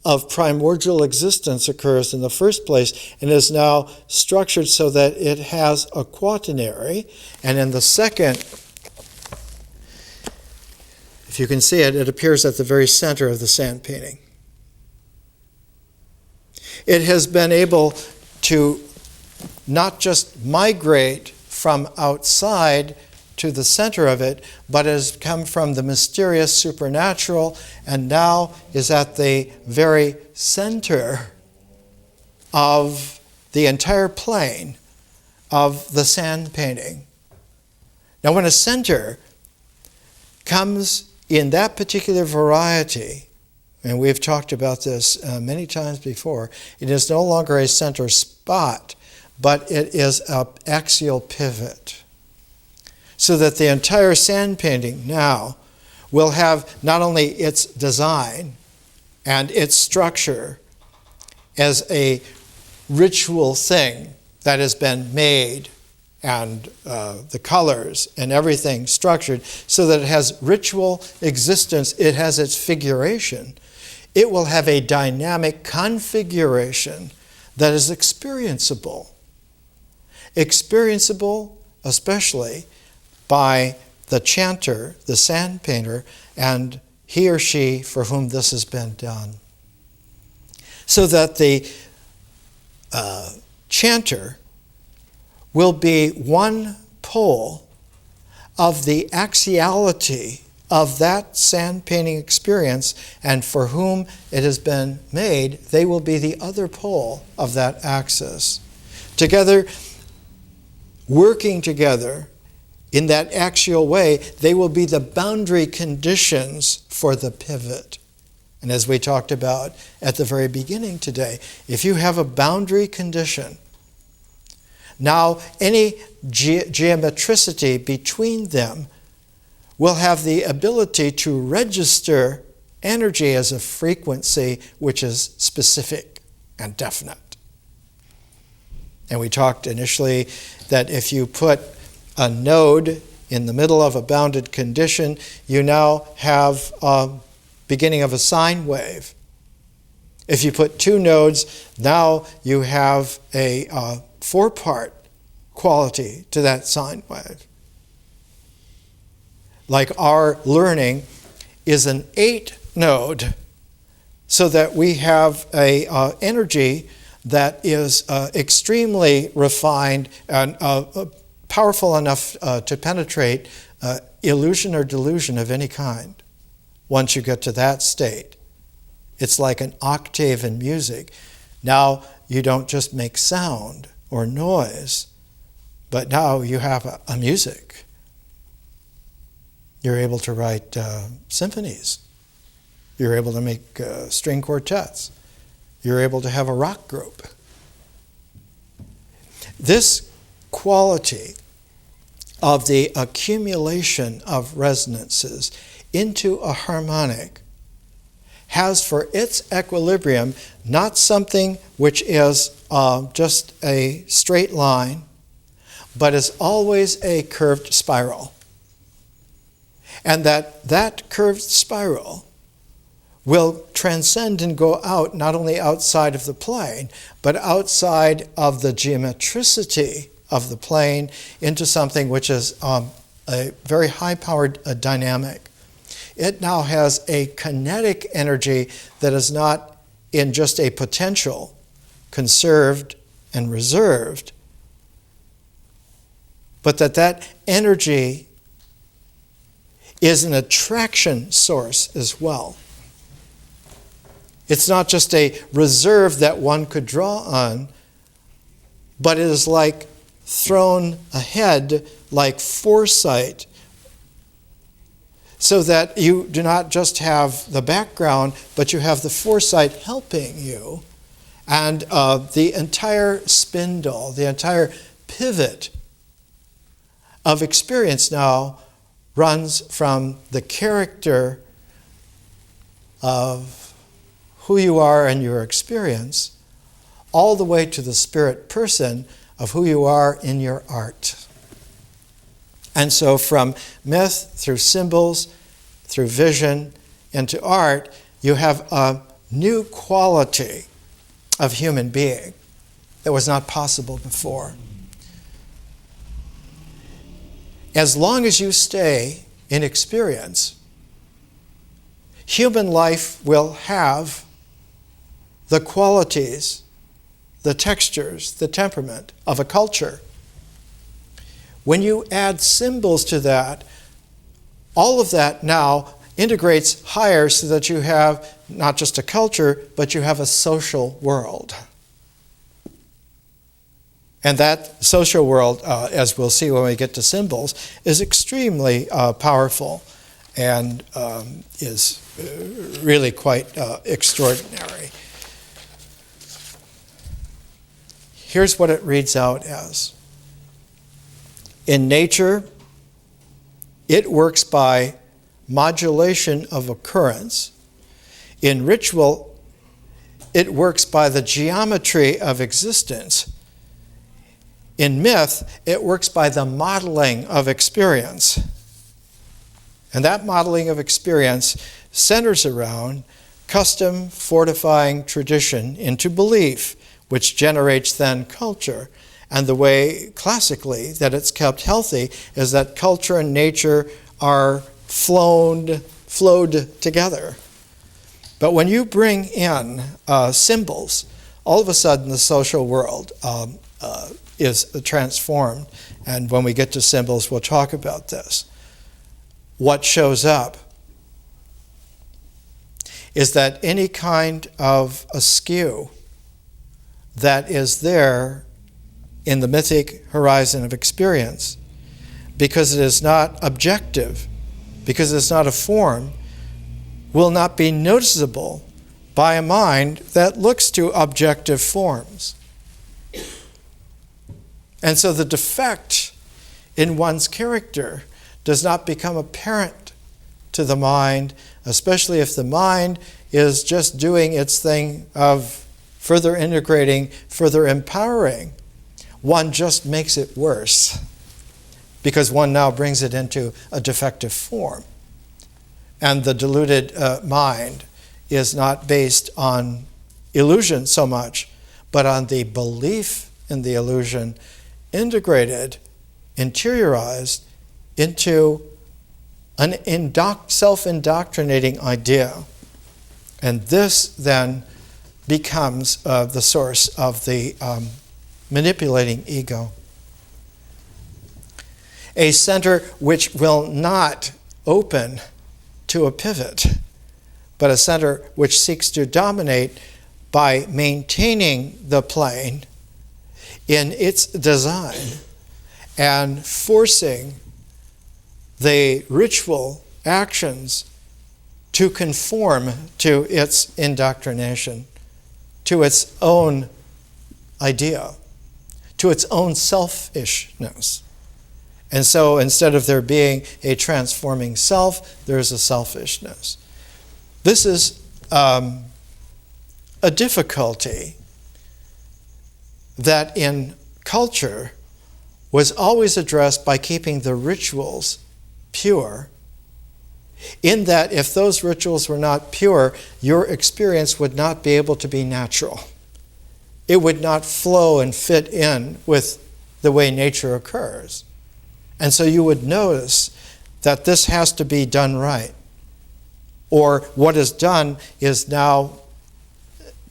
of primordial existence occurs in the first place, and is now structured so that it has a quaternary. And in the second, if you can see it, it appears at the very center of the sand painting. It has been able to not just migrate from outside to the center of it, but has come from the mysterious supernatural and now is at the very center of the entire plane of the sand painting. Now, when a center comes in that particular variety, and we've talked about this many times before, it is no longer a center spot, but it is an axial pivot. So that the entire sand painting now will have not only its design and its structure as a ritual thing that has been made, and the colors and everything structured so that it has ritual existence, it has its figuration. It will have a dynamic configuration that is experienceable. Experienceable especially by the chanter, the sand painter, and he or she for whom this has been done. So that the chanter will be one pole of the axiality of that sand painting experience, and for whom it has been made, they will be the other pole of that axis. Together, working together in that axial way, they will be the boundary conditions for the pivot. And as we talked about at the very beginning today, if you have a boundary condition, now any geometricity between them will have the ability to register energy as a frequency which is specific and definite. And we talked initially that if you put a node in the middle of a bounded condition, you now have a beginning of a sine wave. If you put two nodes, now you have a four-part quality to that sine wave. Like our learning is an 8-node, so that we have a energy that is extremely refined and powerful enough to penetrate illusion or delusion of any kind. Once you get to that state, it's like an octave in music. Now you don't just make sound or noise, but now you have a music. You're able to write symphonies. You're able to make string quartets. You're able to have a rock group. This quality of the accumulation of resonances into a harmonic has for its equilibrium not something which is just a straight line, but is always a curved spiral. And that curved spiral will transcend and go out, not only outside of the plane, but outside of the geometricity of the plane into something which is a very high-powered dynamic. It now has a kinetic energy that is not in just a potential, conserved and reserved, but that energy is an attraction source as well. It's not just a reserve that one could draw on, but it is like thrown ahead, like foresight, so that you do not just have the background, but you have the foresight helping you. And the entire spindle, the entire pivot of experience now runs from the character of who you are and your experience, all the way to the spirit person of who you are in your art. And so from myth through symbols, through vision, into art, you have a new quality of human being that was not possible before. As long as you stay in experience, human life will have the qualities, the textures, the temperament of a culture. When you add symbols to that, all of that now integrates higher so that you have not just a culture, but you have a social world. And that social world, as we'll see when we get to symbols, is extremely powerful and is really quite extraordinary. Here's what it reads out as. In nature, it works by modulation of occurrence. In ritual, it works by the geometry of existence. In myth, it works by the modeling of experience. And that modeling of experience centers around custom fortifying tradition into belief, which generates then culture. And the way classically that it's kept healthy is that culture and nature are flowed together. But when you bring in symbols, all of a sudden the social world is transformed. And when we get to symbols, we'll talk about this. What shows up is that any kind of askew that is there in the mythic horizon of experience, because it is not objective, because it's not a form, will not be noticeable by a mind that looks to objective forms. And so the defect in one's character does not become apparent to the mind, especially if the mind is just doing its thing of further integrating, further empowering. One just makes it worse because one now brings it into a defective form. And the deluded mind is not based on illusion so much, but on the belief in the illusion integrated, interiorized into an self-indoctrinating idea. And this then becomes the source of the manipulating ego. A center which will not open to a pivot, but a center which seeks to dominate by maintaining the plane in its design and forcing the ritual actions to conform to its indoctrination, to its own idea, to its own selfishness. And so instead of there being a transforming self, there's a selfishness. This is a difficulty that in culture was always addressed by keeping the rituals pure, in that if those rituals were not pure, your experience would not be able to be natural. It would not flow and fit in with the way nature occurs. And so you would notice that this has to be done right. Or what is done is now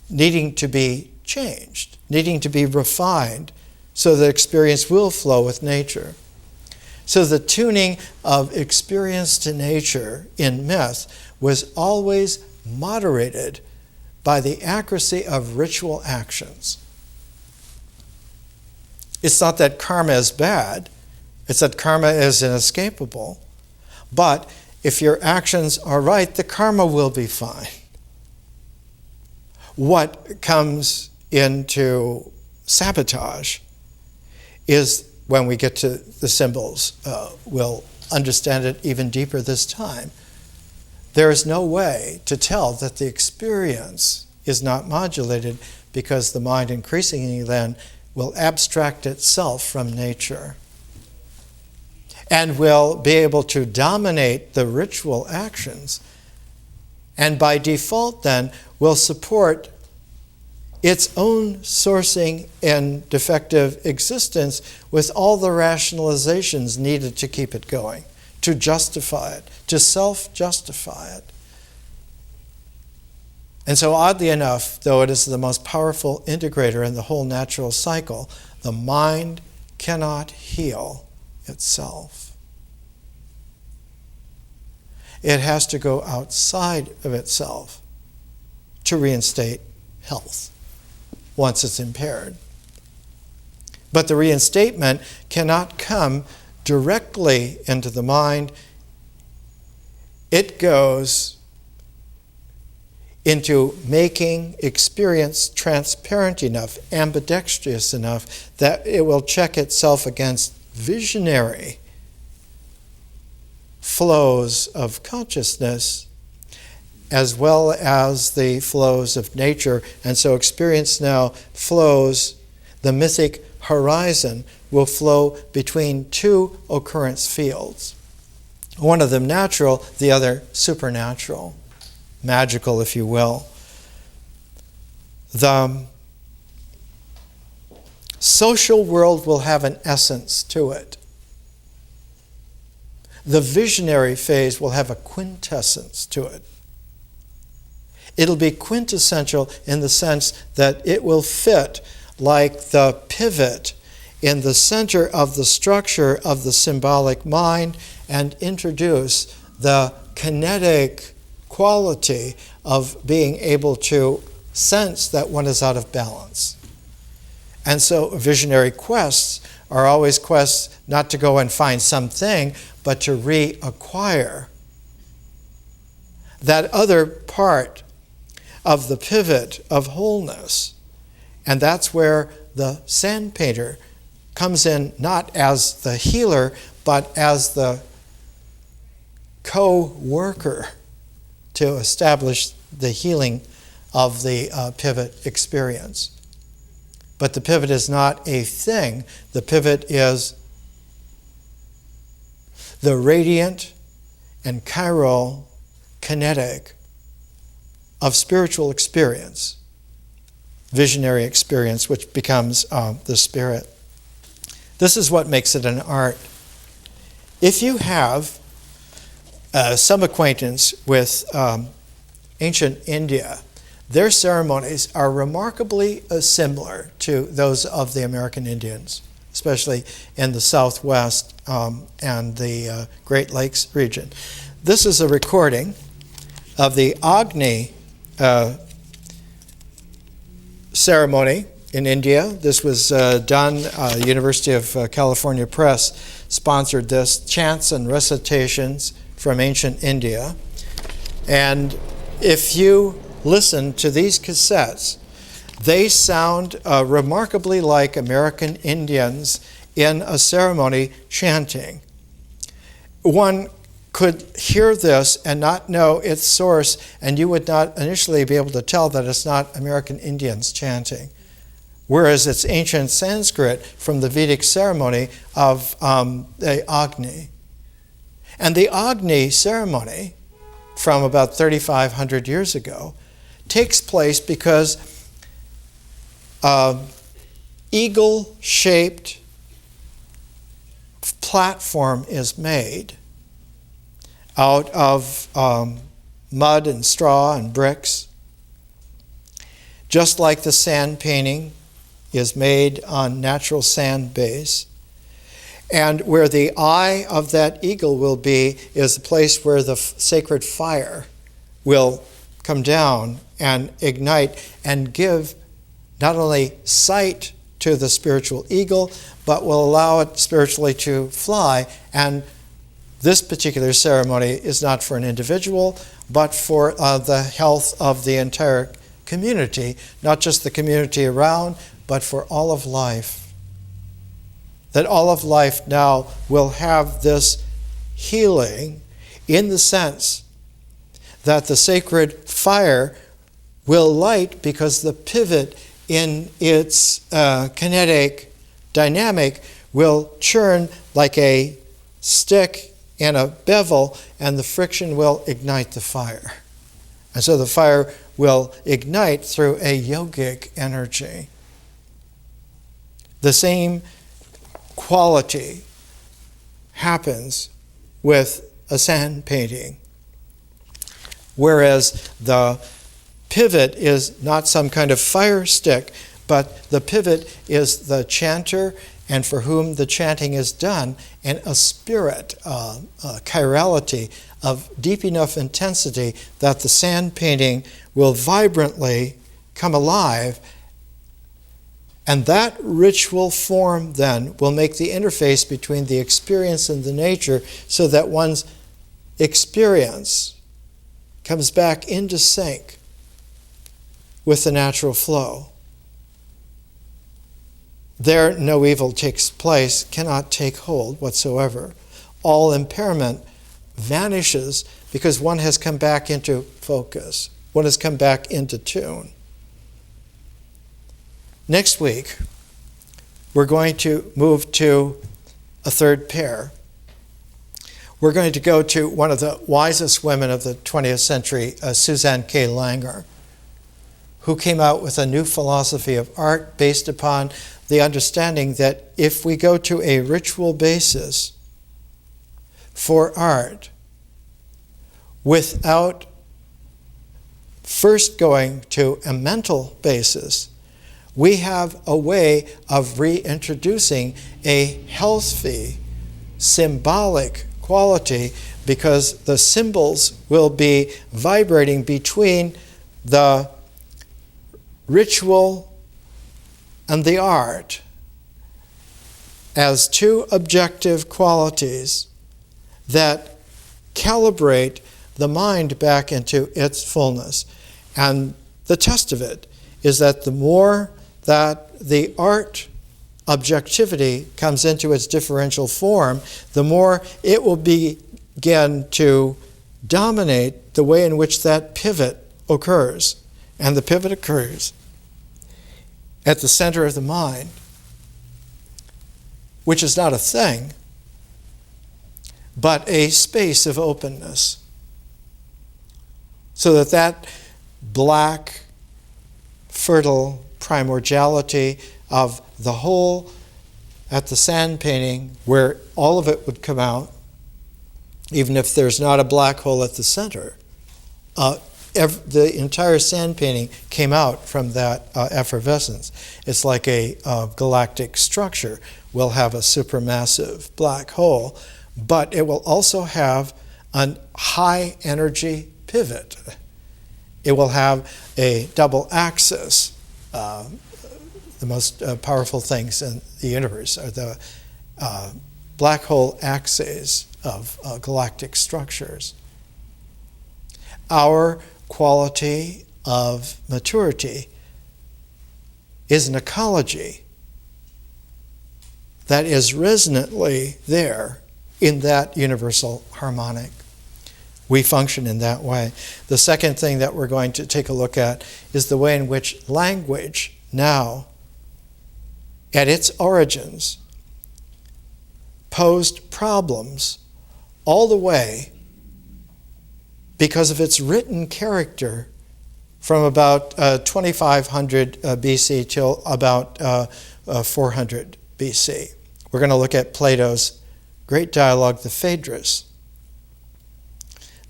needing to be changed, needing to be refined, so that experience will flow with nature. So the tuning of experience to nature in myth was always moderated by the accuracy of ritual actions. It's not that karma is bad, it's that karma is inescapable. But if your actions are right, the karma will be fine. What comes into sabotage is when we get to the symbols. We'll understand it even deeper this time. There is no way to tell that the experience is not modulated, because the mind increasingly then will abstract itself from nature and will be able to dominate the ritual actions, and by default then will support its own sourcing and defective existence with all the rationalizations needed to keep it going, to justify it, to self-justify it. And so oddly enough, though it is the most powerful integrator in the whole natural cycle, the mind cannot heal itself. It has to go outside of itself to reinstate health once it's impaired. But the reinstatement cannot come directly into the mind. It goes into making experience transparent enough, ambidextrous enough, that it will check itself against visionary flows of consciousness as well as the flows of nature. And so experience now flows, the mythic horizon will flow between two occurrence fields. One of them natural, the other supernatural, magical, if you will. The social world will have an essence to it. The visionary phase will have a quintessence to it. It'll be quintessential in the sense that it will fit like the pivot in the center of the structure of the symbolic mind and introduce the kinetic quality of being able to sense that one is out of balance. And so visionary quests are always quests not to go and find something, but to reacquire that other part of the pivot of wholeness. And that's where the sand painter comes in, not as the healer, but as the co-worker to establish the healing of the pivot experience. But the pivot is not a thing. The pivot is the radiant and chiral kinetic of spiritual experience, visionary experience, which becomes the spirit. This is what makes it an art. If you have some acquaintance with ancient India, their ceremonies are remarkably similar to those of the American Indians, especially in the Southwest and the Great Lakes region. This is a recording of the Agni ceremony in India. This was done, University of California Press sponsored this, chants and recitations from ancient India. And if you listen to these cassettes, they sound remarkably like American Indians in a ceremony chanting. One could hear this and not know its source, and you would not initially be able to tell that it's not American Indians chanting. Whereas it's ancient Sanskrit from the Vedic ceremony of the Agni. And the Agni ceremony from about 3,500 years ago takes place because eagle-shaped platform is made out of mud and straw and bricks, just like the sand painting is made on natural sand base. And where the eye of that eagle will be is the place where the sacred fire will come down and ignite and give not only sight to the spiritual eagle, but will allow it spiritually to fly. And this particular ceremony is not for an individual, but for the health of the entire community, not just the community around, but for all of life. That all of life now will have this healing in the sense that the sacred fire will light because the pivot in its kinetic dynamic will churn like a stick in a bevel, and the friction will ignite the fire. And so the fire will ignite through a yogic energy. The same quality happens with a sand painting, whereas the pivot is not some kind of fire stick, but the pivot is the chanter and for whom the chanting is done, and a spirit, a chirality of deep enough intensity that the sand painting will vibrantly come alive. And that ritual form then will make the interface between the experience and the nature so that one's experience comes back into sync with the natural flow. There, no evil takes place, cannot take hold whatsoever. All impairment vanishes because one has come back into focus. One has come back into tune. Next week, we're going to move to a third pair. We're going to go to one of the wisest women of the 20th century, Suzanne K. Langer, who came out with a new philosophy of art based upon the understanding that if we go to a ritual basis for art without first going to a mental basis, we have a way of reintroducing a healthy, symbolic quality because the symbols will be vibrating between the ritual and the art as two objective qualities that calibrate the mind back into its fullness. And the test of it is that the more that the art objectivity comes into its differential form, the more it will begin to dominate the way in which that pivot occurs. And the pivot occurs at the center of the mind, which is not a thing, but a space of openness. So that black, fertile primordiality of the whole at the sand painting, where all of it would come out, even if there's not a black hole at the center, the entire sand painting came out from that effervescence. It's like a galactic structure. Will have a supermassive black hole, but it will also have a high energy pivot. It will have a double axis. The most powerful things in the universe are the black hole axes of galactic structures. Our quality of maturity is an ecology that is resonantly there in that universal harmonic. We function in that way. The second thing that we're going to take a look at is the way in which language now, at its origins, posed problems all the way because of its written character from about 2500 BC till about 400 BC. We're going to look at Plato's great dialogue, the Phaedrus.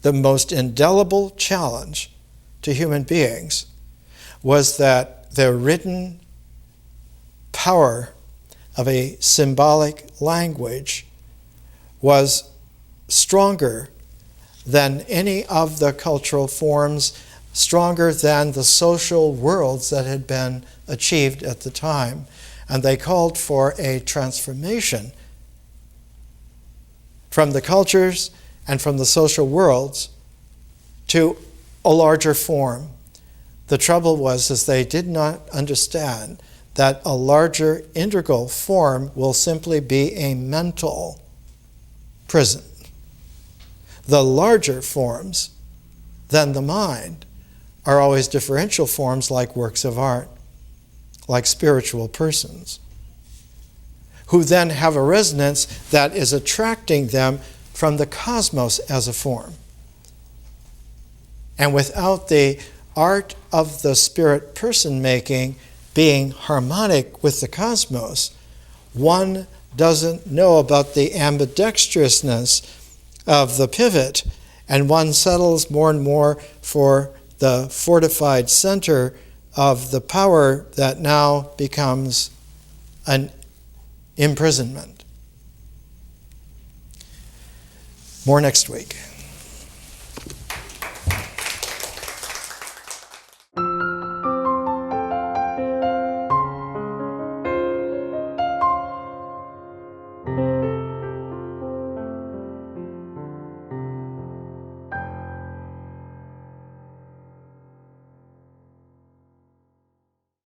The most indelible challenge to human beings was that the written power of a symbolic language was stronger than any of the cultural forms, stronger than the social worlds that had been achieved at the time. And they called for a transformation from the cultures and from the social worlds to a larger form. The trouble was they did not understand that a larger integral form will simply be a mental prison. The larger forms than the mind are always differential forms like works of art, like spiritual persons, who then have a resonance that is attracting them from the cosmos as a form. And without the art of the spirit person making being harmonic with the cosmos, one doesn't know about the ambidextrousness of the pivot, and one settles more and more for the fortified center of the power that now becomes an imprisonment. More next week.